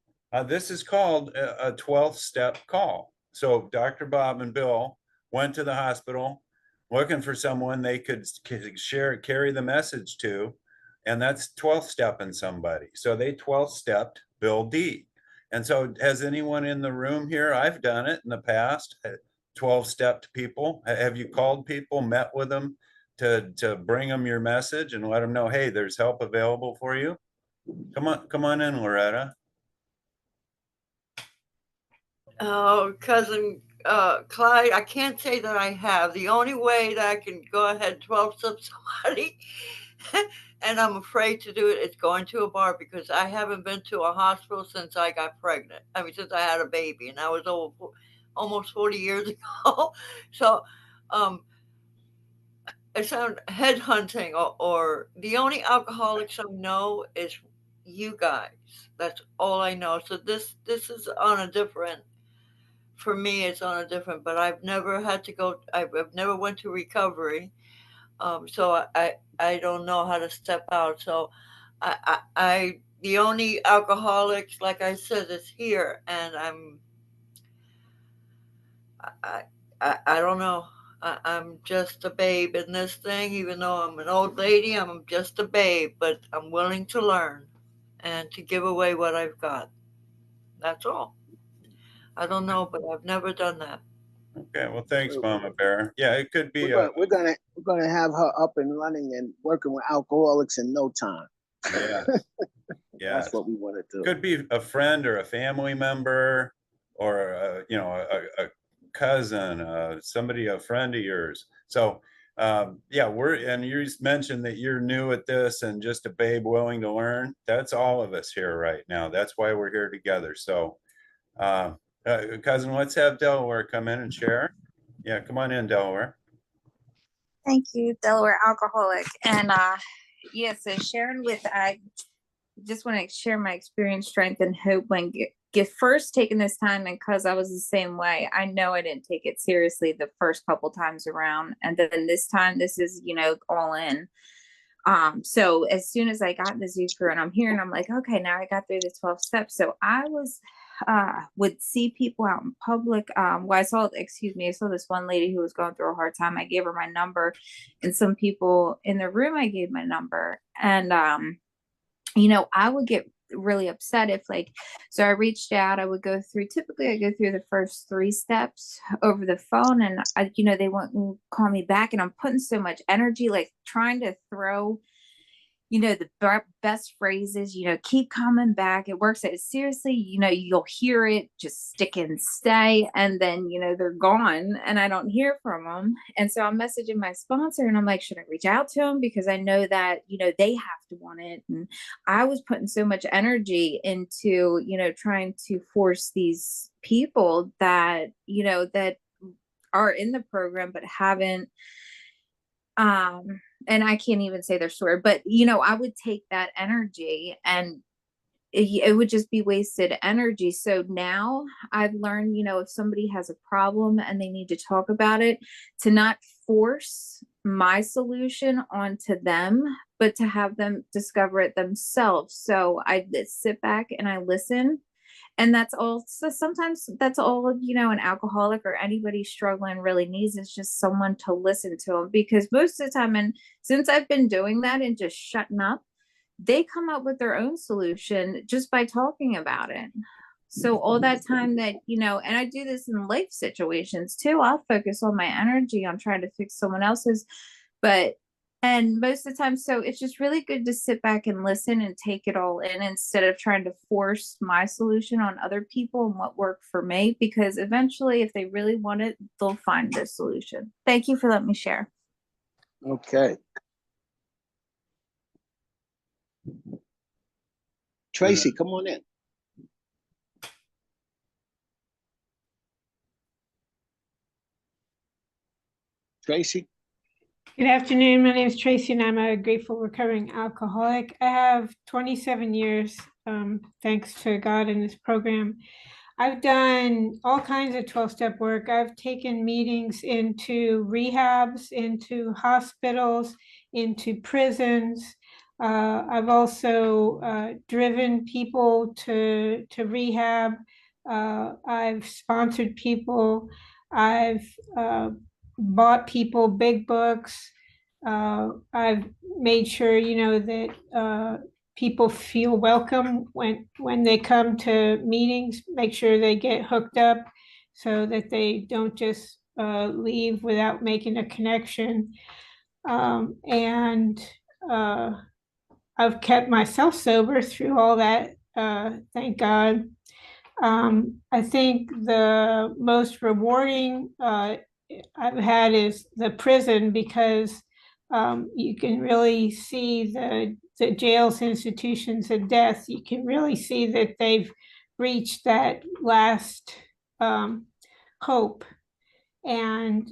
this is called a 12th step call. So Dr. Bob and Bill went to the hospital looking for someone they could carry the message to, and that's 12th step in somebody. So they 12th stepped Bill D. And so has anyone in the room here, I've done it in the past, 12 stepped people. Have you called people, met with them to bring them your message and let them know, hey, there's help available for you? Come on in, Loretta. Oh, cousin Clyde, I can't say that I have. The only way that I can go ahead 12 step somebody, and I'm afraid to do it, is going to a bar, because I haven't been to a hospital since I got pregnant. I mean, since I had a baby, and that was almost 40 years ago. So, it sounds headhunting, or the only alcoholics I know is you guys. That's all I know. So this is on a different for me, it's on a different, but I've never had to go, I've never went to recovery. So I don't know how to step out. So the only alcoholics, like I said, is here, and I don't know. I'm just a babe in this thing, even though I'm an old lady. I'm just a babe, but I'm willing to learn and to give away what I've got. That's all. I don't know, but I've never done that. Okay, well, thanks, Mama Bear. Yeah, it could be We're gonna have her up and running and working with alcoholics in no time. yeah, yeah. That's what we want to do. Could be a friend or a family member, or you know, a cousin, somebody, a friend of yours. So yeah, and you mentioned that you're new at this and just a babe willing to learn. That's all of us here right now. That's why we're here together. So cousin, let's have Delaware come in and share. Yeah, come on in, Delaware. Thank you, Delaware Alcoholic. And yeah, so sharing with, I just want to share my experience, strength, and hope when get first taking this time, and because I was the same way. I know I didn't take it seriously the first couple times around, and then this time, this is, you know, all in. So as soon as I got the Zucker and I'm here, and I'm like, okay, now I got through the 12 steps. So I was would see people out in public. Well, I saw this one lady who was going through a hard time. I gave her my number, and some people in the room I gave my number. And you know, I would get really upset if, like, so I reached out. I would go through, typically I go through the first 3 steps over the phone, and you know, they won't call me back, and I'm putting so much energy, like trying to throw, you know, the best phrases, you know, keep coming back. It works. Seriously, you know, you'll hear it, just stick and stay. And then, you know, they're gone and I don't hear from them. And so I'm messaging my sponsor and I'm like, should I reach out to them? Because I know that, you know, they have to want it. And I was putting so much energy into, you know, trying to force these people that, you know, that are in the program, but haven't, and I can't even say their story, but you know, I would take that energy and it would just be wasted energy. So now I've learned, you know, if somebody has a problem and they need to talk about it, to not force my solution onto them, but to have them discover it themselves. So I sit back and I listen. And that's all. So sometimes that's all, you know, an alcoholic or anybody struggling really needs, is just someone to listen to them. Because most of the time, and since I've been doing that and just shutting up, they come up with their own solution just by talking about it. So all that time that, you know, and I do this in life situations too, I'll focus all my energy on trying to fix someone else's, and most of the time, so it's just really good to sit back and listen and take it all in instead of trying to force my solution on other people and what worked for me, because eventually if they really want it, they'll find their solution. Thank you for letting me share. Okay. Tracy, come on in. Tracy? Good afternoon. My name is Tracy, and I'm a grateful recovering alcoholic. I have 27 years, thanks to God in this program. I've done all kinds of 12-step work. I've taken meetings into rehabs, into hospitals, into prisons. I've also driven people to rehab. I've sponsored people. I've bought people big books. I've made sure, you know, that people feel welcome when they come to meetings. Make sure they get hooked up so that they don't just leave without making a connection. And I've kept myself sober through all that, thank God. I think the most rewarding I've had is the prison, because you can really see the jails, institutions of death. You can really see that they've reached that last hope, and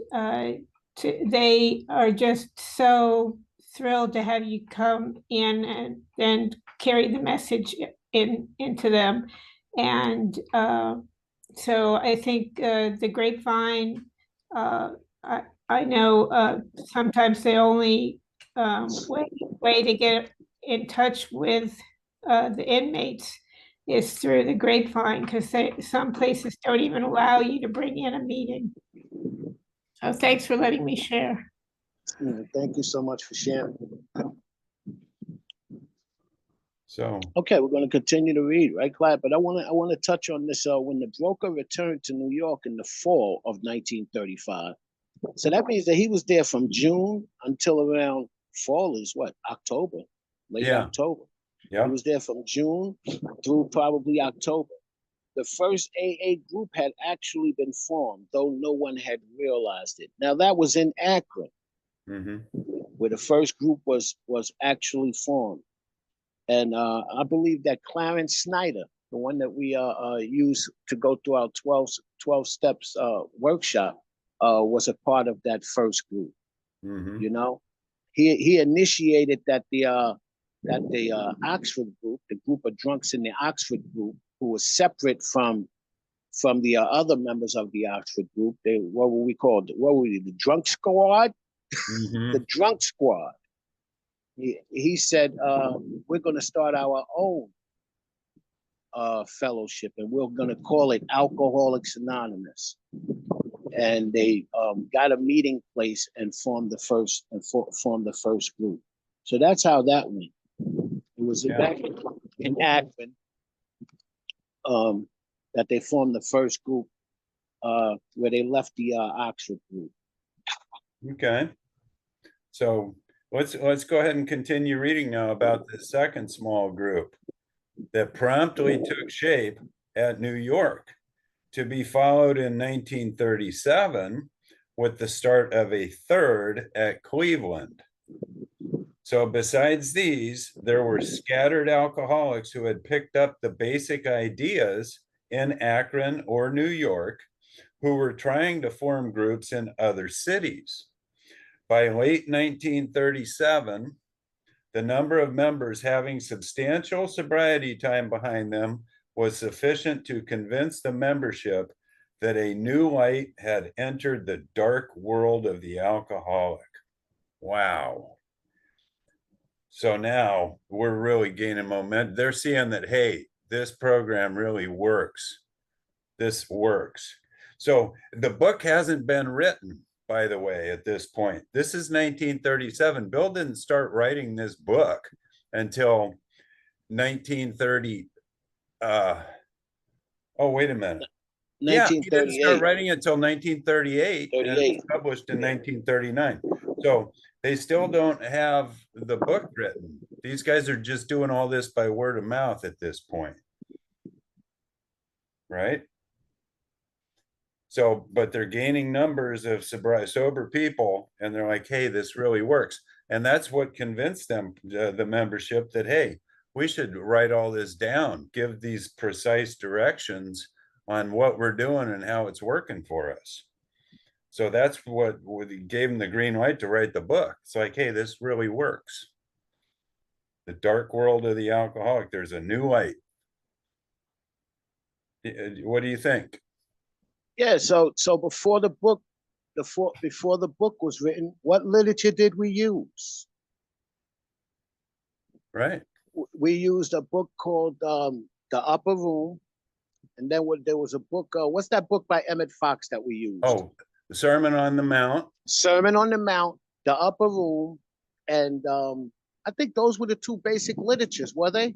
they are just so thrilled to have you come in and then carry the message into them. And So I think the grapevine, I know sometimes the only way to get in touch with the inmates is through the grapevine, because some places don't even allow you to bring in a meeting. So thanks for letting me share. Thank you so much for sharing. So, Okay, we're going to continue to read, right, Clyde? But I want to touch on this. When the broker returned to New York in the fall of 1935, so that means that he was there from June until around fall is what, October, late yeah, October. yeah. He was there from June through probably October. The first AA group had actually been formed, though no one had realized it. Now that was in Akron, where the first group was actually formed. And I believe that Clarence Snyder, the one that we use to go through our 12 steps workshop, was a part of that first group. You know, he initiated that the Oxford group, the group of drunks in the Oxford group, who was separate from the other members of the Oxford group. They, what were we called? What were we? The drunk squad. The drunk squad. He said, we're going to start our own fellowship, and we're going to call it Alcoholics Anonymous. And they got a meeting place and formed the first group. So that's how that went. It was back in Akron that they formed the first group, where they left the Oxford group. Okay. So let's go ahead and continue reading now about the second small group that promptly took shape at New York, to be followed in 1937 with the start of a third at Cleveland. So besides these, there were scattered alcoholics who had picked up the basic ideas in Akron or New York, who were trying to form groups in other cities. By late 1937, the number of members having substantial sobriety time behind them was sufficient to convince the membership that a new light had entered the dark world of the alcoholic. Wow. So now we're really gaining momentum. They're seeing that, hey, this program really works. This works. So the book hasn't been written, by the way, at this point. This is 1937. Bill didn't start writing this book until 1930. Oh, wait a minute. Yeah, he didn't start writing it until 1938, and it was published in 1939. So they still don't have the book written. These guys are just doing all this by word of mouth at this point. Right? So, but they're gaining numbers of sober people, and they're like, hey, this really works. And that's what convinced them, the membership, that, hey, we should write all this down, give these precise directions on what we're doing and how it's working for us. So that's what gave them the green light to write the book. It's like, hey, this really works. The dark world of the alcoholic, there's a new light. What do you think? Yeah, so before the book was written, what literature did we use? Right. We used a book called The Upper Room, and then there was a book. What's that book by Emmett Fox that we used? Oh, the Sermon on the Mount. Sermon on the Mount, The Upper Room, and I think those were the two basic literatures, were they?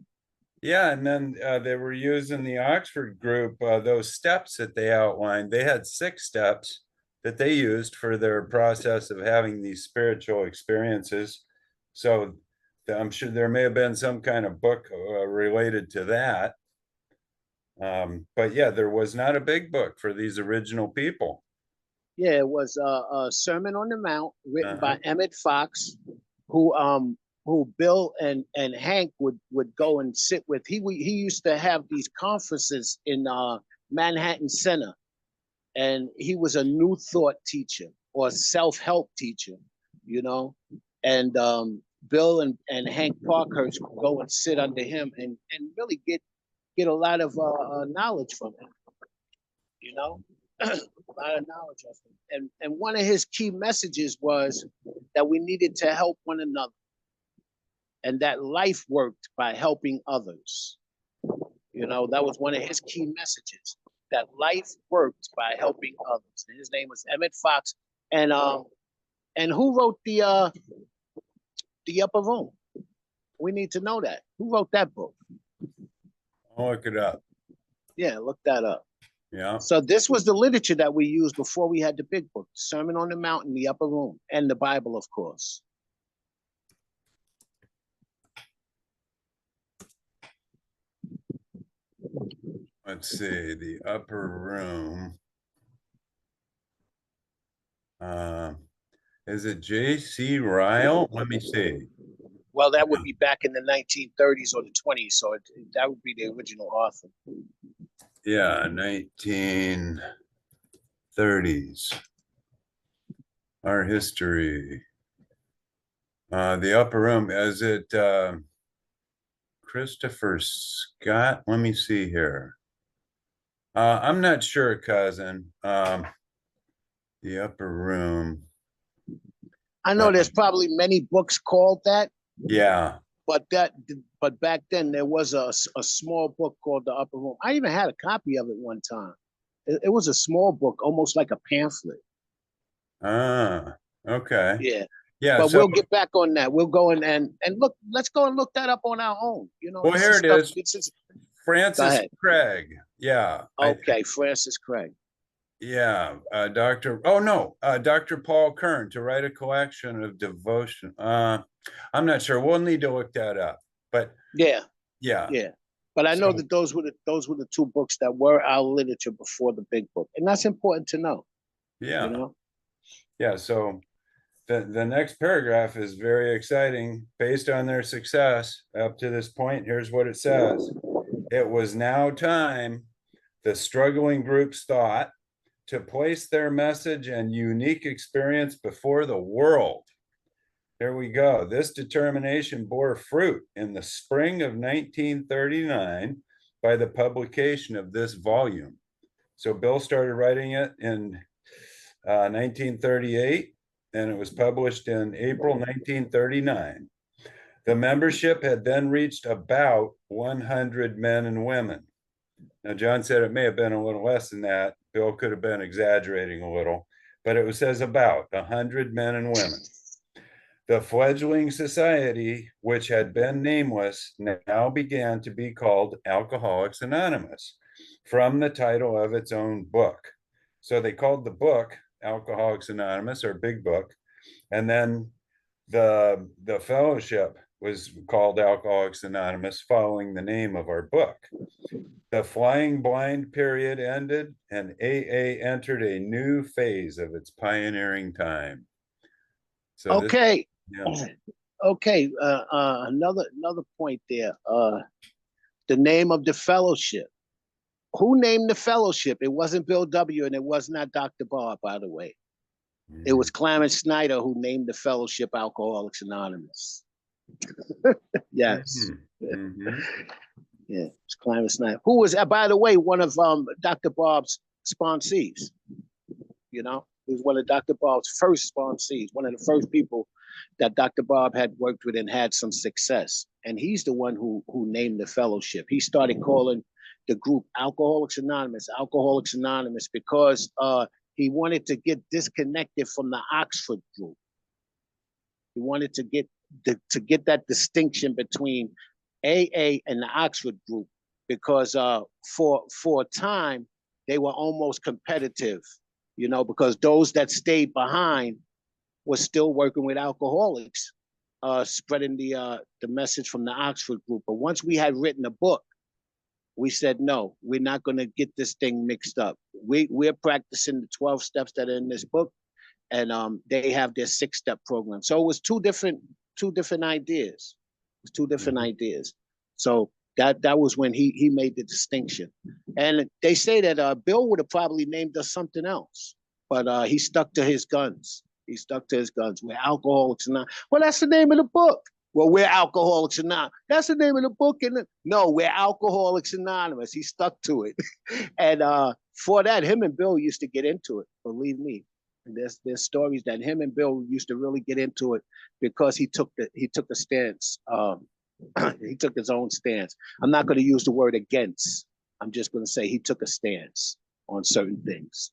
Yeah, and then they were using the Oxford group, those steps that they outlined. They had 6 steps that they used for their process of having these spiritual experiences. So I'm sure there may have been some kind of book related to that. But yeah, there was not a big book for these original people. Yeah, it was a Sermon on the Mount written by Emmett Fox, who Bill and Hank would go and sit with. He used to have these conferences in Manhattan Center, and he was a New Thought teacher or self-help teacher, you know. And Bill and Hank Parkhurst would go and sit under him and really get a lot of knowledge from him. know, a lot of knowledge of him. And one of his key messages was that we needed to help one another, and that life worked by helping others. You know, that was one of his key messages, that life worked by helping others. And his name was Emmett Fox. And who wrote the Upper Room? We need to know that. Who wrote that book? I'll look it up. Yeah, look that up. Yeah. So this was the literature that we used before we had the big book, Sermon on the Mount, the Upper Room, and the Bible, of course. Let's see, the Upper Room. Is it J.C. Ryle? Let me see. Well, that would be back in the 1930s or the 20s, so that would be the original author. Yeah, 1930s. Our history. The Upper Room. Is it Christopher Scott? Let me see here. I'm not sure, cousin. The Upper Room. I know there's probably many books called that. Yeah. But back then there was a small book called The Upper Room. I even had a copy of it one time. It was a small book, almost like a pamphlet. Ah, okay. Yeah. Yeah. But So, we'll get back on that. We'll go and look. Let's go and look that up on our own. You know. well, here it is. Francis ahead. Craig. Yeah. Okay, Francis Craig. Yeah. Dr. Paul Kern to write a collection of devotion. I'm not sure. We'll need to look that up. But yeah. Yeah. But I know that those were the two books that were our literature before the big book, and that's important to know. Yeah. You know? Yeah. So the next paragraph is very exciting. Based on their success up to this point, here's what it says. It was now time, the struggling groups thought, to place their message and unique experience before the world. Here we go. This determination bore fruit in the spring of 1939 by the publication of this volume. So Bill started writing it in 1938, and it was published in April 1939. The membership had then reached about 100 men and women. Now, John said it may have been a little less than that. Bill could have been exaggerating a little, but it says about 100 men and women. The fledgling society, which had been nameless, now began to be called Alcoholics Anonymous, from the title of its own book. So they called the book Alcoholics Anonymous, or Big Book, and then the fellowship was called Alcoholics Anonymous, following the name of our book. The flying blind period ended, and AA entered a new phase of its pioneering time. So okay. Yeah. Okay. Another point there. The name of the fellowship. Who named the fellowship? It wasn't Bill W. and it was not Dr. Bob, by the way. It was Clarence Snyder who named the fellowship Alcoholics Anonymous. Yes. Mm-hmm. Yeah, it's Clarence Snyder, who was, by the way, one of Dr. Bob's sponsees. You know, he was one of Dr. Bob's first sponsees, one of the first people that Dr. Bob had worked with and had some success. And he's the one who named the fellowship. He started calling the group Alcoholics Anonymous because he wanted to get disconnected from the Oxford group. He wanted to get that distinction between AA and the Oxford group, because for a time they were almost competitive, you know, because those that stayed behind were still working with alcoholics, spreading the message from the Oxford group. But once we had written a book, we said, no, we're not going to get this thing mixed up. We're practicing the 12 steps that are in this book, and they have their 6-step program. So it was two different ideas. It was two different ideas. So that was when he made the distinction. And they say that Bill would have probably named us something else, but he stuck to his guns. He stuck to his guns. We're Alcoholics Anonymous. Well, that's the name of the book. Well, we're Alcoholics Anonymous. That's the name of the book. No, we're Alcoholics Anonymous. He stuck to it. And For that, him and Bill used to get into it, believe me. And there's stories that him and Bill used to really get into it because he took a stance. He took his own stance. I'm not going to use the word against. I'm just going to say he took a stance on certain things.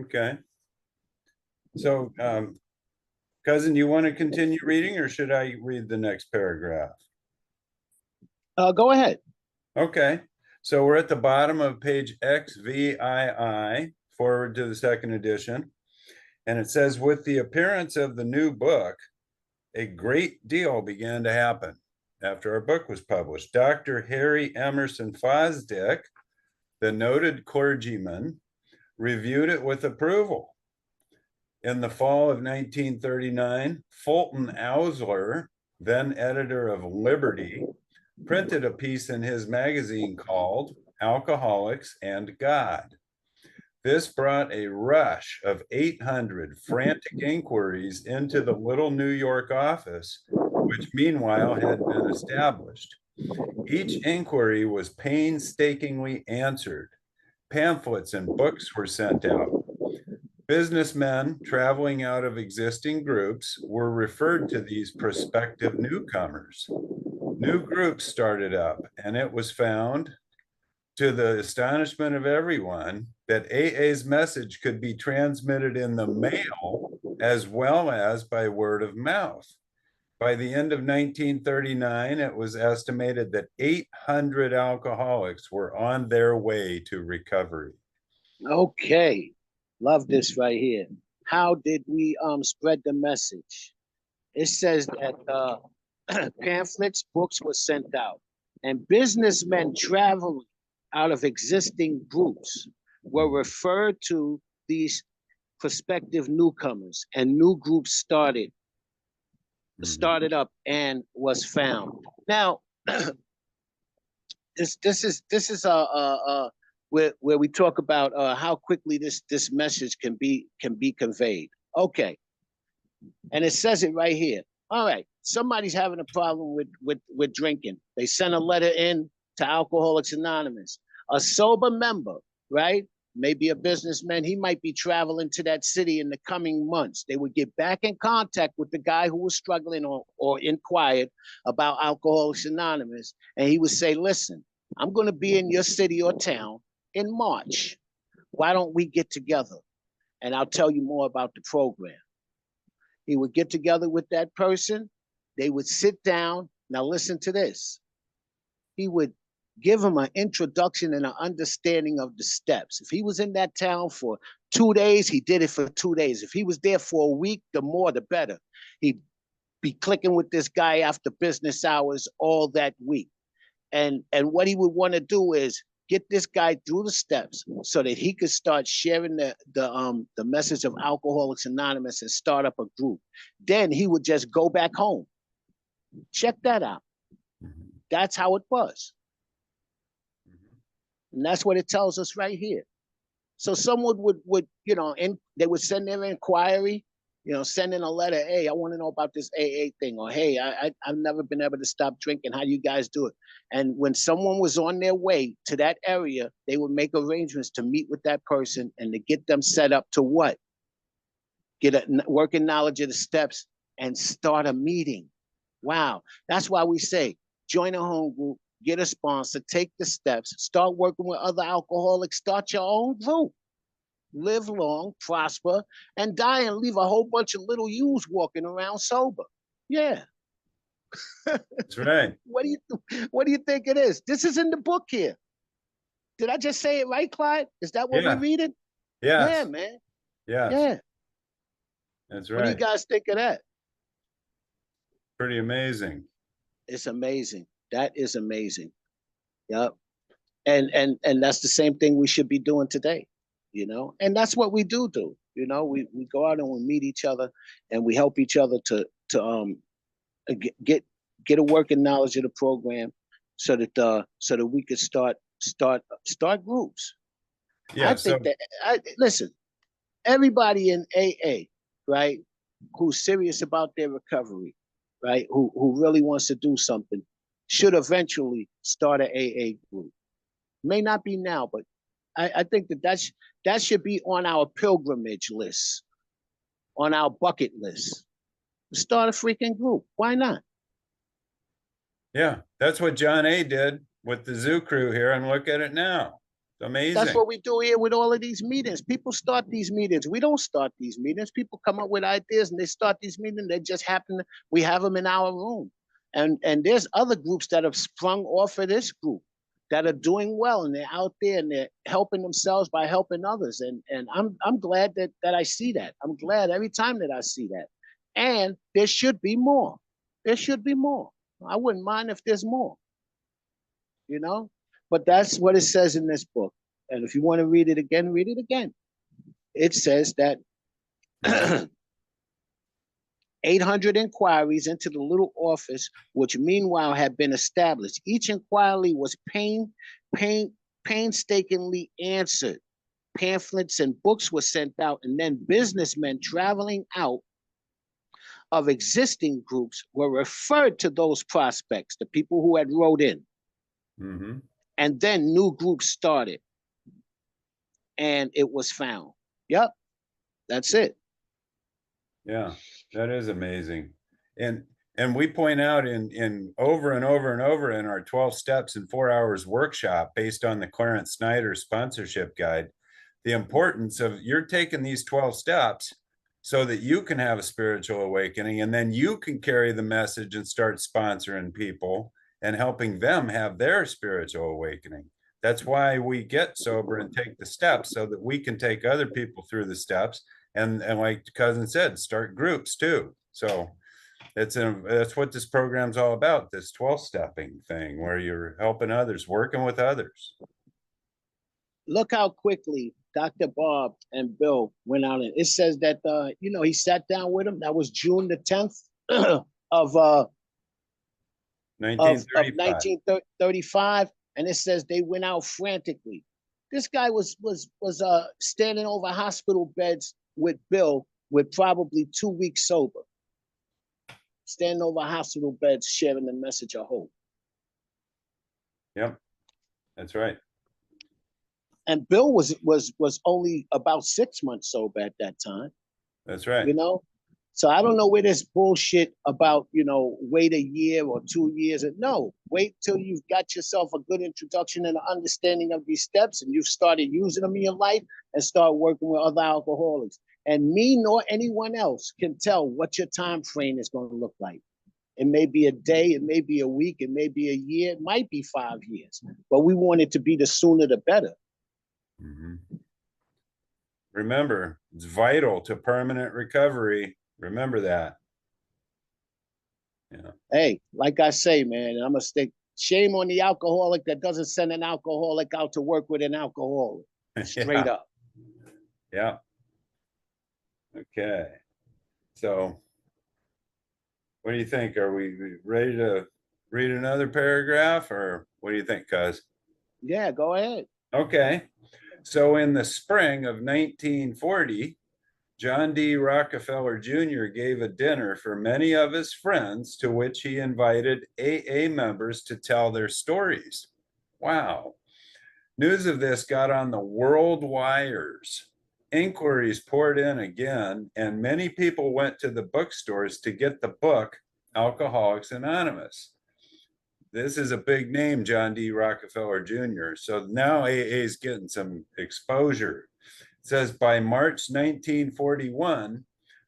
Okay. So, Cousin, you want to continue reading, or should I read the next paragraph? Go ahead. Okay. So we're at the bottom of page XVII, forward to the second edition. And it says, with the appearance of the new book, a great deal began to happen after our book was published. Dr. Harry Emerson Fosdick, the noted clergyman, reviewed it with approval. In the fall of 1939, Fulton Ausler, then editor of Liberty, printed a piece in his magazine called Alcoholics and God. This brought a rush of 800 frantic inquiries into the little New York office, which meanwhile had been established. Each inquiry was painstakingly answered. Pamphlets and books were sent out. Businessmen traveling out of existing groups were referred to these prospective newcomers. New groups started up, and it was found, to the astonishment of everyone, that AA's message could be transmitted in the mail as well as by word of mouth. By the end of 1939, it was estimated that 800 alcoholics were on their way to recovery. Okay. Love this right here. How did we spread the message? It says that pamphlets, books were sent out, and businessmen traveling out of existing groups were referred to these prospective newcomers, and new groups started up and was found. Now, this is where we talk about how quickly this message can be conveyed. Okay, and it says it right here. All right, somebody's having a problem with drinking. They send a letter in to Alcoholics Anonymous. A sober member, right? Maybe a businessman, he might be traveling to that city in the coming months. They would get back in contact with the guy who was struggling or inquired about Alcoholics Anonymous. And he would say, listen, I'm going to be in your city or town in March. Why don't we get together? And I'll tell you more about the program. He would get together with that person. They would sit down. Now listen to this. He would give him an introduction and an understanding of the steps. If he was in that town for 2 days, he did it for 2 days. If he was there for a week, the more, the better. He'd be clicking with this guy after business hours all that week. And what he would want to do is get this guy through the steps so that he could start sharing the message of Alcoholics Anonymous and start up a group. Then he would just go back home. Check that out. That's how it was. And that's what it tells us right here. So someone would and they would send their inquiry, send in a letter. Hey, I want to know about this AA thing. Or, hey, I've never been able to stop drinking. How do you guys do it? And when someone was on their way to that area, they would make arrangements to meet with that person and to get them set up to what? Get a working knowledge of the steps and start a meeting. Wow. That's why we say, join a home group, get a sponsor, take the steps, start working with other alcoholics, start your own group. Live long, prosper, and die and leave a whole bunch of little yous walking around sober. Yeah. That's right. What do you think it is? This is in the book here. Did I just say it right, Clyde? Is that what we're reading? Yes. Yeah, man. Yes. Yeah. That's right. What do you guys think of that? Pretty amazing. It's amazing. That is amazing. Yep. And that's the same thing we should be doing today, and that's what we do. We go out and we meet each other and we help each other to get a working knowledge of the program so that we could start groups. Yeah. I think listen, everybody in AA, right, who's serious about their recovery, right, who really wants to do something, should eventually start an AA group. May not be now, but I think that should be on our pilgrimage list, on our bucket list. Start a freaking group. Why not? Yeah, that's what John A. did with the zoo crew here, and look at it now. It's amazing. That's what we do here with all of these meetings. People start these meetings. We don't start these meetings. People come up with ideas and they start these meetings. They just happen. We have them in our room, and there's other groups that have sprung off of this group that are doing well, and they're out there and they're helping themselves by helping others. And I'm glad that I see that. I'm glad every time that I see that. And there should be more. There should be more. I wouldn't mind if there's more. You know, but that's what it says in this book. And if you want to read it again, read it again. It says that 800 inquiries into the little office, which meanwhile had been established. Each inquiry was painstakingly answered. Pamphlets and books were sent out, and then businessmen traveling out of existing groups were referred to those prospects, the people who had wrote in. Mm-hmm. And then new groups started, and it was found. Yep, that's it. Yeah, that is amazing. And we point out in over and over and over in our 12 steps in 4 hours workshop based on the Clarence Snyder sponsorship guide, the importance of you're taking these 12 steps so that you can have a spiritual awakening, and then you can carry the message and start sponsoring people and helping them have their spiritual awakening. That's why we get sober and take the steps, so that we can take other people through the steps. And like Cuzin said, start groups too. So that's what this program's all about, this 12-stepping thing where you're helping others, working with others. Look how quickly Dr. Bob and Bill went out, and it says that he sat down with him. That was June the 10th of 1935, and it says they went out frantically. This guy was standing over hospital beds with Bill with probably 2 weeks sober, standing over hospital beds sharing the message of hope. Yep, that's right. And Bill was only about 6 months sober at that time. That's right. You know, so I don't know where this bullshit about, wait a year or 2 years. No, wait till you've got yourself a good introduction and an understanding of these steps, and you've started using them in your life, and start working with other alcoholics. And me nor anyone else can tell what your time frame is going to look like. It may be a day, it may be a week, it may be a year, it might be 5 years, but we want it to be the sooner the better. Mm-hmm. Remember, it's vital to permanent recovery. Remember that. Yeah. Hey, like I say, man, I'm gonna stick. Shame on the alcoholic that doesn't send an alcoholic out to work with an alcoholic. Straight Yeah. up. Yeah. Okay. So, what do you think? Are we ready to read another paragraph, or what do you think, Cuz? Yeah, go ahead. Okay. So in the spring of 1940, John D. Rockefeller Jr. gave a dinner for many of his friends, to which he invited AA members to tell their stories. Wow. News of this got on the world wires. Inquiries poured in again, and many people went to the bookstores to get the book, Alcoholics Anonymous. This is a big name, John D. Rockefeller Jr. So now AA is getting some exposure. It says by March 1941,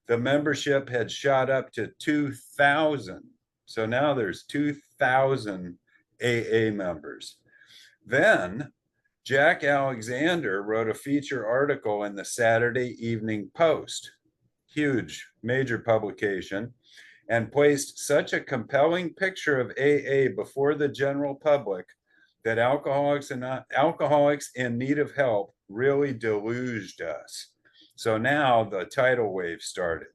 the membership had shot up to 2,000. So now there's 2,000 AA members. Then Jack Alexander wrote a feature article in the Saturday Evening Post, huge, major publication, and placed such a compelling picture of AA before the general public that alcoholics in need of help really deluged us. So now the tidal wave started.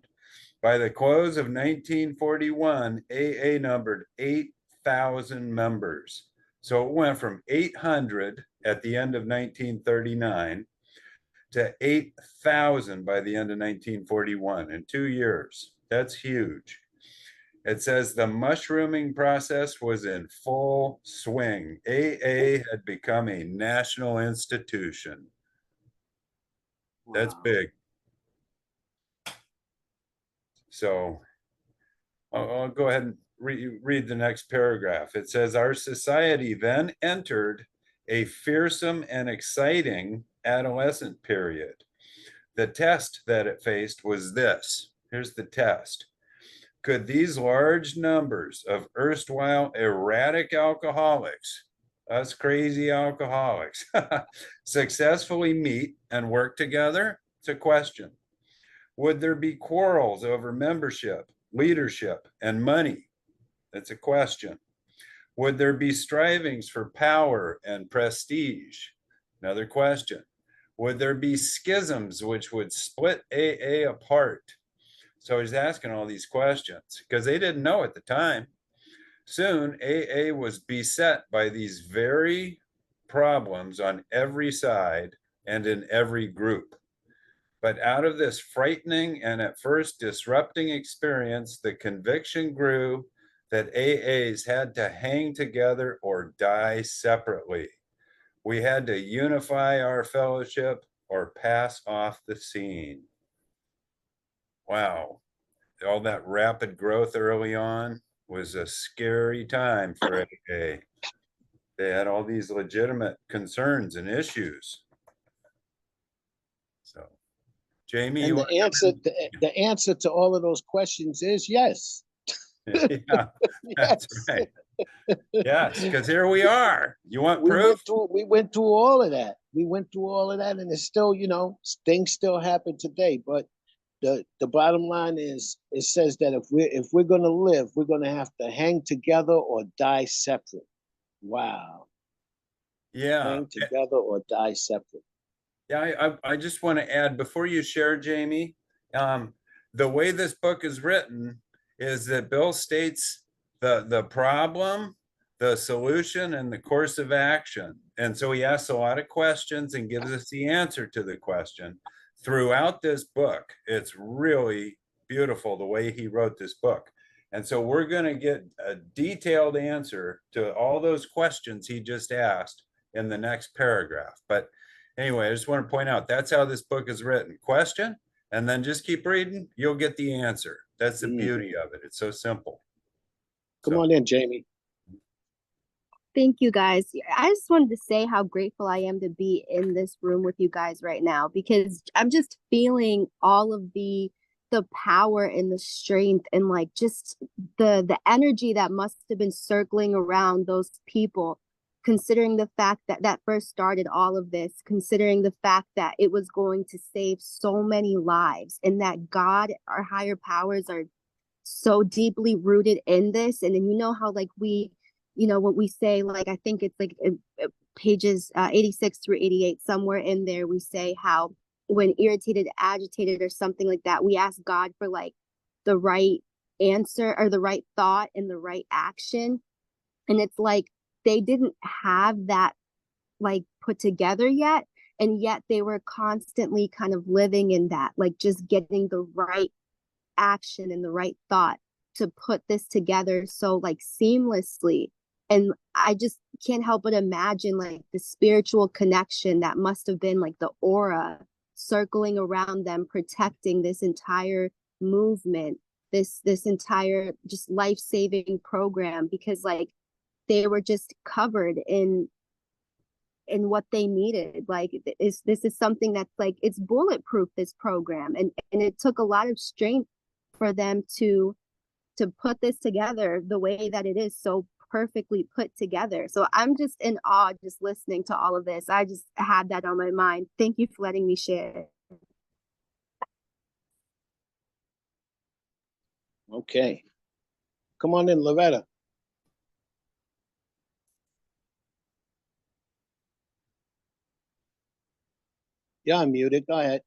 By the close of 1941, AA numbered 8,000 members. So it went from 800 at the end of 1939 to 8,000 by the end of 1941 in 2 years. That's huge. It says the mushrooming process was in full swing. AA had become a national institution. That's Wow. big. So I'll go ahead and read the next paragraph. It says, our society then entered a fearsome and exciting adolescent period. The test that it faced was this. Here's the test. Could these large numbers of erstwhile erratic alcoholics, us crazy alcoholics, successfully meet and work together? It's a question. Would there be quarrels over membership, leadership, and money? That's a question. Would there be strivings for power and prestige? Another question. Would there be schisms which would split AA apart? So he's asking all these questions because they didn't know at the time. Soon, AA was beset by these very problems on every side and in every group. But out of this frightening and at first disrupting experience, the conviction grew that AAs had to hang together or die separately. We had to unify our fellowship or pass off the scene. Wow. All that rapid growth early on was a scary time for AA. They had all these legitimate concerns and issues. So, Jamie, And you the answer to all of those questions is yes. yeah, that's Yes. right. Yes, because here we are. You want We proof? went through all of that. We went through all of that, and it's still, things still happen today. But the bottom line is, it says that if we're gonna live, we're gonna have to hang together or die separate. Wow. Yeah. Hang together or die separate. Yeah, I just want to add before you share, Jamie, the way this book is written is that Bill states the problem, the solution, and the course of action. And so he asks a lot of questions and gives us the answer to the question. Throughout this book, it's really beautiful the way he wrote this book. And so we're going to get a detailed answer to all those questions he just asked in the next paragraph. But anyway, I just want to point out that's how this book is written. Question, and then just keep reading. You'll get the answer. That's the beauty of it. It's so simple. Come on in, Jamie. Thank you guys. I just wanted to say how grateful I am to be in this room with you guys right now, because I'm just feeling all of the power and the strength and like just the energy that must have been circling around those people, considering the fact that that first started all of this, considering the fact that it was going to save so many lives, and that God, our higher powers, are so deeply rooted in this. And then how like what we say, like I think it's like pages 86 through 88, somewhere in there, we say how when irritated, agitated, or something like that, we ask God for like the right answer or the right thought and the right action. And it's like they didn't have that like put together yet, and yet they were constantly kind of living in that, like just getting the right action and the right thought to put this together so like seamlessly. And I just can't help but imagine like the spiritual connection that must have been like the aura circling around them, protecting this entire movement, this entire just life-saving program, because like they were just covered in what they needed. Like this is something that's like, it's bulletproof, this program, and it took a lot of strength for them to put this together the way that it is, so perfectly put together. So I'm just in awe just listening to all of this. I just had that on my mind. Thank you for letting me share. Okay. Come on in, Loretta. Yeah, I'm muted. Go ahead.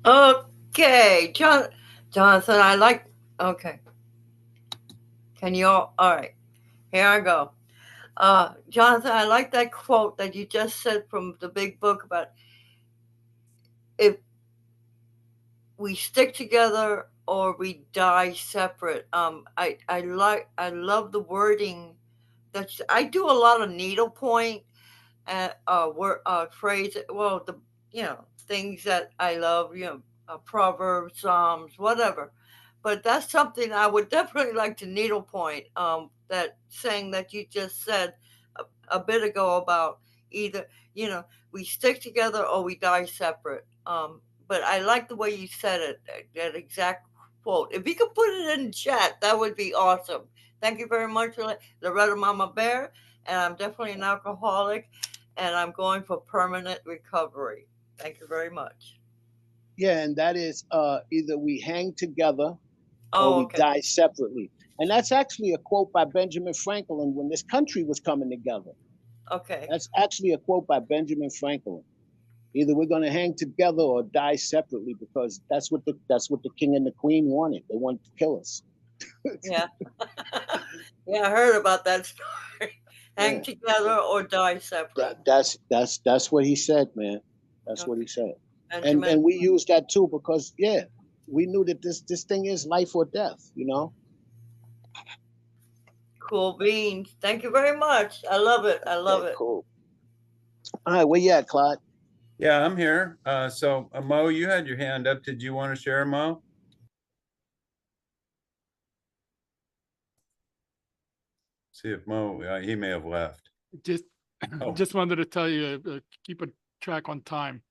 Okay, Jonathan, okay. Can you all right, here I go. Jonathan, I like that quote that you just said from the big book about if we stick together or we die separate. I love the wording. I do a lot of needlepoint phrase. Well, things that I love. Proverbs, Psalms, whatever. But that's something I would definitely like to needlepoint. That saying that you just said a bit ago about either we stick together or we die separate. But I like the way you said it. That exact quote. If you could put it in chat, that would be awesome. Thank you very much, Loretta Mama Bear. And I'm definitely an alcoholic, and I'm going for permanent recovery. Thank you very much. Yeah, and that is either we hang together or Oh, we okay. die separately. And that's actually a quote by Benjamin Franklin when this country was coming together. Okay. That's actually a quote by Benjamin Franklin. Either we're going to hang together or die separately, because that's what the king and the queen wanted. They wanted to kill us. Yeah. Yeah, I heard about that story. Hang Yeah. together or die separate. That's what he said, man. That's what he said. And we use that too, because we knew that this thing is life or death, Cool beans. Thank you very much. I love it. I love it. Cool. All right, where you at, Clyde? Yeah, I'm here. So Mo, you had your hand up. Did you want to share, Mo? See if Mo, he may have left. Just wanted to tell you, keep a track on time.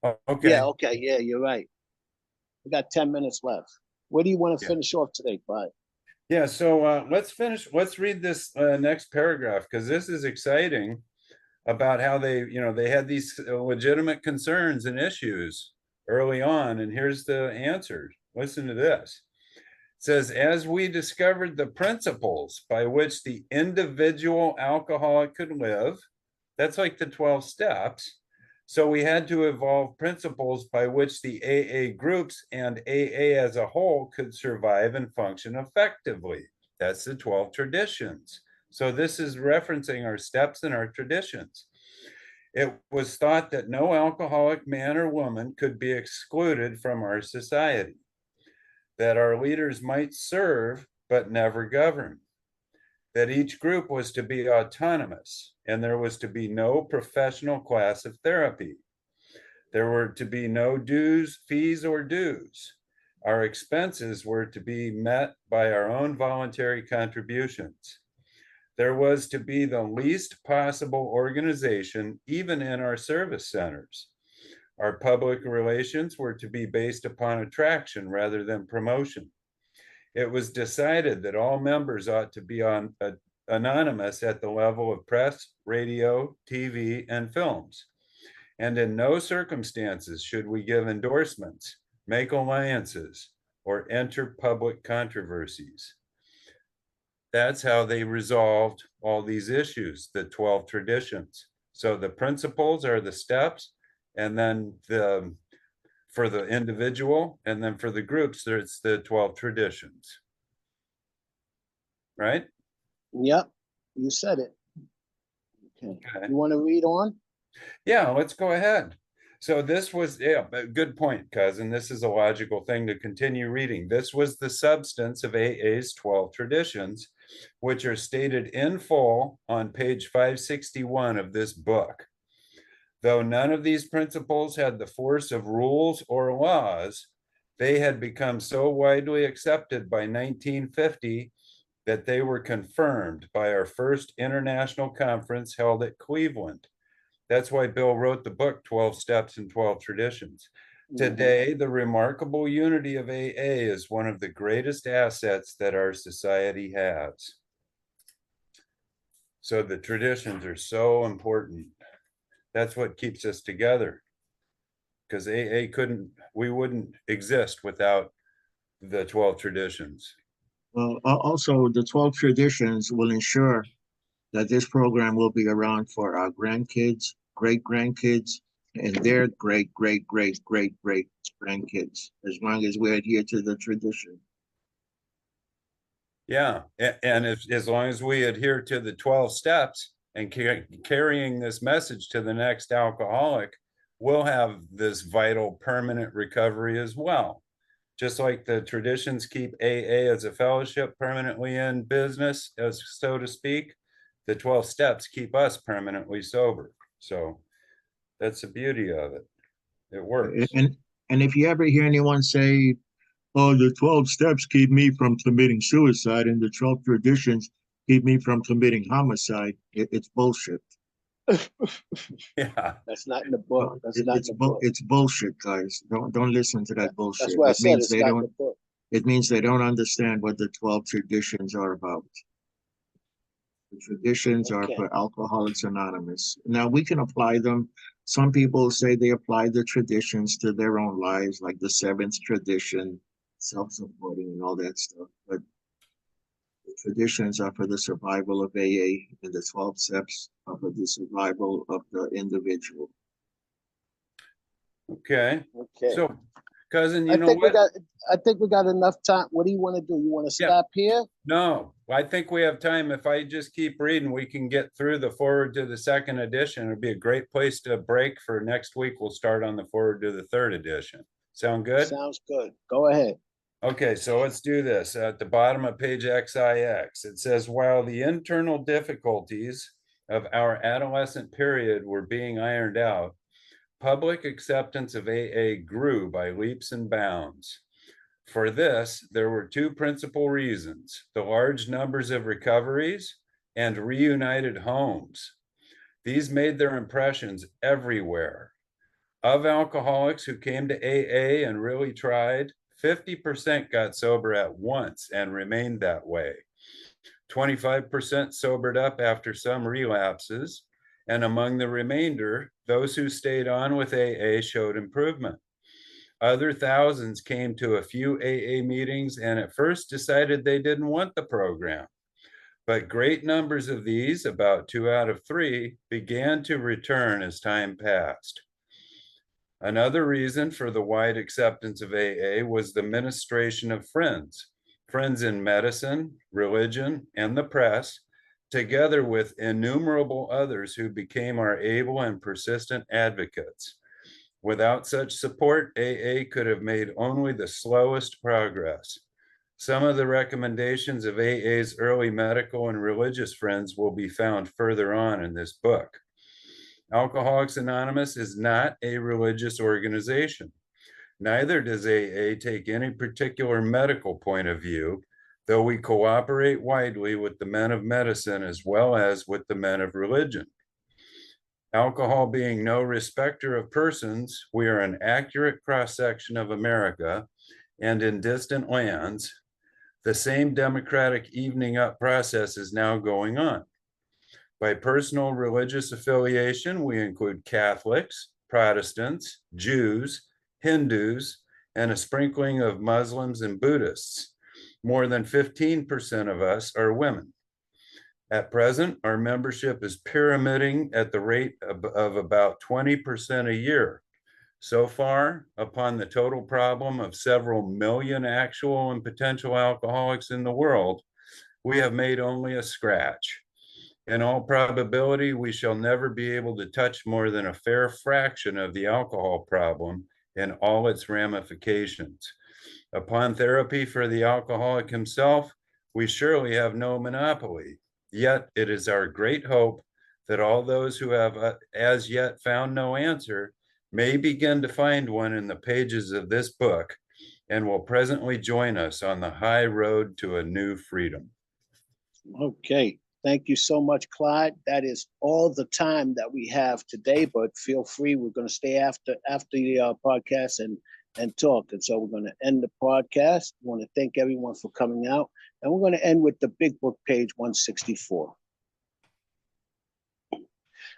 Oh, okay. Yeah, okay. Yeah, you're right. We got 10 minutes left. Where do you want to finish off today, Clyde? Yeah, so let's read this next paragraph, because this is exciting about how they had these legitimate concerns and issues early on. And here's the answer. Listen to this. It says, as we discovered the principles by which the individual alcoholic could live, that's like the 12 steps. So we had to evolve principles by which the AA groups and AA as a whole could survive and function effectively. That's the 12 traditions. So this is referencing our steps and our traditions. It was thought that no alcoholic man or woman could be excluded from our society, that our leaders might serve but never govern, that each group was to be autonomous, and there was to be no professional class of therapy. There were to be no dues, fees, or dues. Our expenses were to be met by our own voluntary contributions. There was to be the least possible organization, even in our service centers. Our public relations were to be based upon attraction rather than promotion. It was decided that all members ought to be anonymous at the level of press, radio, TV, and films. And in no circumstances should we give endorsements, make alliances, or enter public controversies. That's how they resolved all these issues, the 12 traditions. So the principles are the steps, and then for the individual, and then for the groups, there's the 12 traditions. Right? Yep, you said it. Okay. You want to read on? Yeah, let's go ahead. So this was, good point, Cuzin. This is a logical thing to continue reading. This was the substance of AA's 12 traditions, which are stated in full on page 561 of this book. Though none of these principles had the force of rules or laws, they had become so widely accepted by 1950 that they were confirmed by our first international conference held at Cleveland. That's why Bill wrote the book, 12 Steps and 12 Traditions. Today, the remarkable unity of AA is one of the greatest assets that our society has. So the traditions are so important. That's what keeps us together, because AA we wouldn't exist without the 12 traditions. Well, also the 12 traditions will ensure that this program will be around for our grandkids, great-grandkids, and their great-great-great-great-grandkids, as long as we adhere to the tradition. Yeah, and as long as we adhere to the 12 steps and carrying this message to the next alcoholic, we'll have this vital permanent recovery as well. Just like the traditions keep AA as a fellowship permanently in business, as so to speak, the 12 steps keep us permanently sober. So that's the beauty of it. It works. And if you ever hear anyone say, oh, the 12 steps keep me from committing suicide and the 12 traditions keep me from committing homicide, it's bullshit. Yeah. That's not in the book. That's not in the book. It's bullshit, guys. Don't listen to that bullshit. That's why I It said means it's they not in don't. the book. It means they don't understand what the 12 traditions are about. The traditions are Okay. for Alcoholics Anonymous. Now we can apply them. Some people say they apply the traditions to their own lives, like the seventh tradition, self-supporting and all that stuff. But the traditions are for the survival of AA, and the 12 steps are for the survival of the individual. Okay. Okay. So, cousin, I you know think what? I think we got enough time. What do you want to do? You want to Yeah. stop here? No, I think we have time. If I just keep reading, we can get through the forward to the second edition. It'd be a great place to break for next week. We'll start on the forward to the third edition. Sound good? Sounds good. Go ahead. Okay, so let's do this. At the bottom of page XIX, it says, while the internal difficulties of our adolescent period were being ironed out, public acceptance of AA grew by leaps and bounds. For this, there were two principal reasons: the large numbers of recoveries and reunited homes. These made their impressions everywhere. Of alcoholics who came to AA and really tried, 50% got sober at once and remained that way. 25% sobered up after some relapses, and among the remainder, those who stayed on with AA showed improvement. Other thousands came to a few AA meetings and at first decided they didn't want the program. But great numbers of these, about 2 out of 3, began to return as time passed. Another reason for the wide acceptance of AA was the ministration of friends in medicine, religion, and the press, together with innumerable others who became our able and persistent advocates. Without such support, AA could have made only the slowest progress. Some of the recommendations of AA's early medical and religious friends will be found further on in this book. Alcoholics Anonymous is not a religious organization. Neither does AA take any particular medical point of view, though we cooperate widely with the men of medicine as well as with the men of religion. Alcohol being no respecter of persons, we are an accurate cross-section of America, and in distant lands, the same democratic evening up process is now going on. By personal religious affiliation, we include Catholics, Protestants, Jews, Hindus, and a sprinkling of Muslims and Buddhists. More than 15% of us are women. At present, our membership is pyramiding at the rate of about 20% a year. So far, upon the total problem of several million actual and potential alcoholics in the world, we have made only a scratch. In all probability, we shall never be able to touch more than a fair fraction of the alcohol problem in all its ramifications. Upon therapy for the alcoholic himself, we surely have no monopoly. Yet it is our great hope that all those who have as yet found no answer may begin to find one in the pages of this book and will presently join us on the high road to a new freedom. Okay. Thank you so much, Clyde. That is all the time that we have today, but feel free. We're going to stay after the podcast and talk. And so we're going to end the podcast. I want to thank everyone for coming out. And we're going to end with the big book, page 164.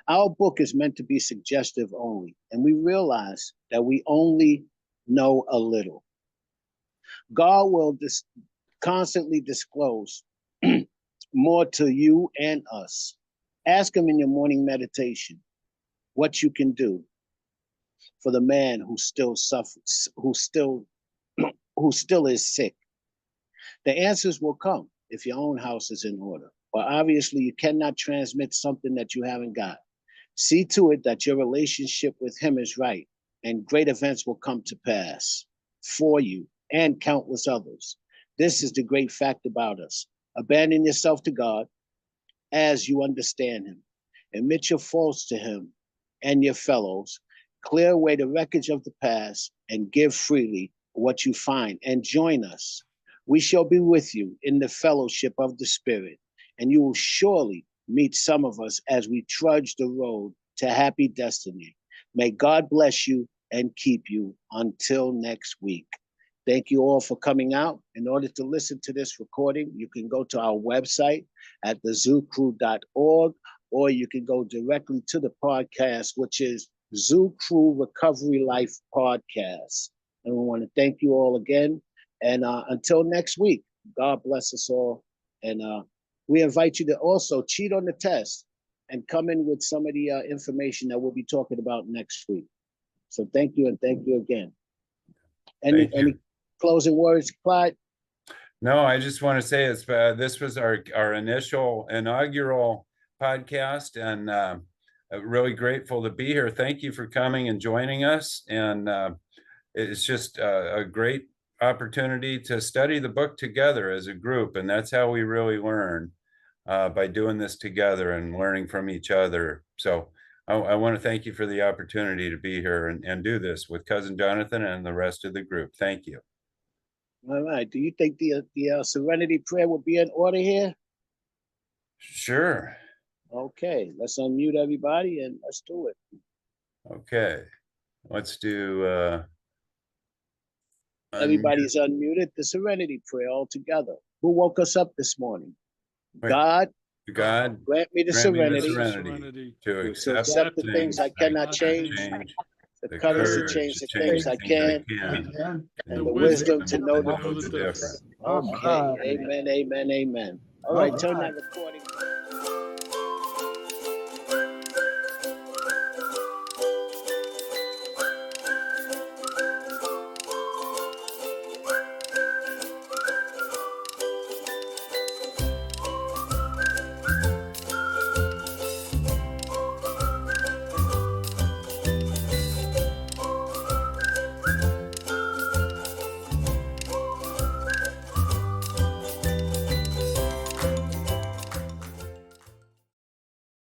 Our book is meant to be suggestive only, and we realize that we only know a little. God will constantly disclose more to you and us. Ask him in your morning meditation what you can do for the man who still suffers, who still is sick. The answers will come if your own house is in order. But obviously, you cannot transmit something that you haven't got. See to it that your relationship with him is right, and great events will come to pass for you and countless others. This is the great fact about us. Abandon yourself to God as you understand him. Admit your faults to him and your fellows. Clear away the wreckage of the past and give freely what you find, and join us. We shall be with you in the fellowship of the Spirit, and you will surely meet some of us as we trudge the road to happy destiny. May God bless you and keep you until next week. Thank you all for coming out. In order to listen to this recording, you can go to our website at thezoocrew.org, or you can go directly to the podcast, which is Zoo Crew Recovery Life Podcast. And we want to thank you all again. And until next week, God bless us all. And we invite you to also cheat on the test and come in with some of the information that we'll be talking about next week. So thank you, and thank you again. Any closing words, Clyde? No, I just want to say this was our initial inaugural podcast, and really grateful to be here. Thank you for coming and joining us. And it's just a great opportunity to study the book together as a group. And that's how we really learn, by doing this together and learning from each other. So I want to thank you for the opportunity to be here and do this with Cousin Jonathan and the rest of the group. Thank you. All right. Do you think the Serenity Prayer will be in order here? Sure. Okay. Let's unmute everybody and let's do it. Okay. Let's do... Everybody's unmuted. The Serenity Prayer all together. Who woke us up this morning? Wait. God God, grant me the serenity to accept the things I cannot change, the courage to change the things I can, and the wisdom to know the difference. Okay, amen, amen, amen. All right, turn that recording.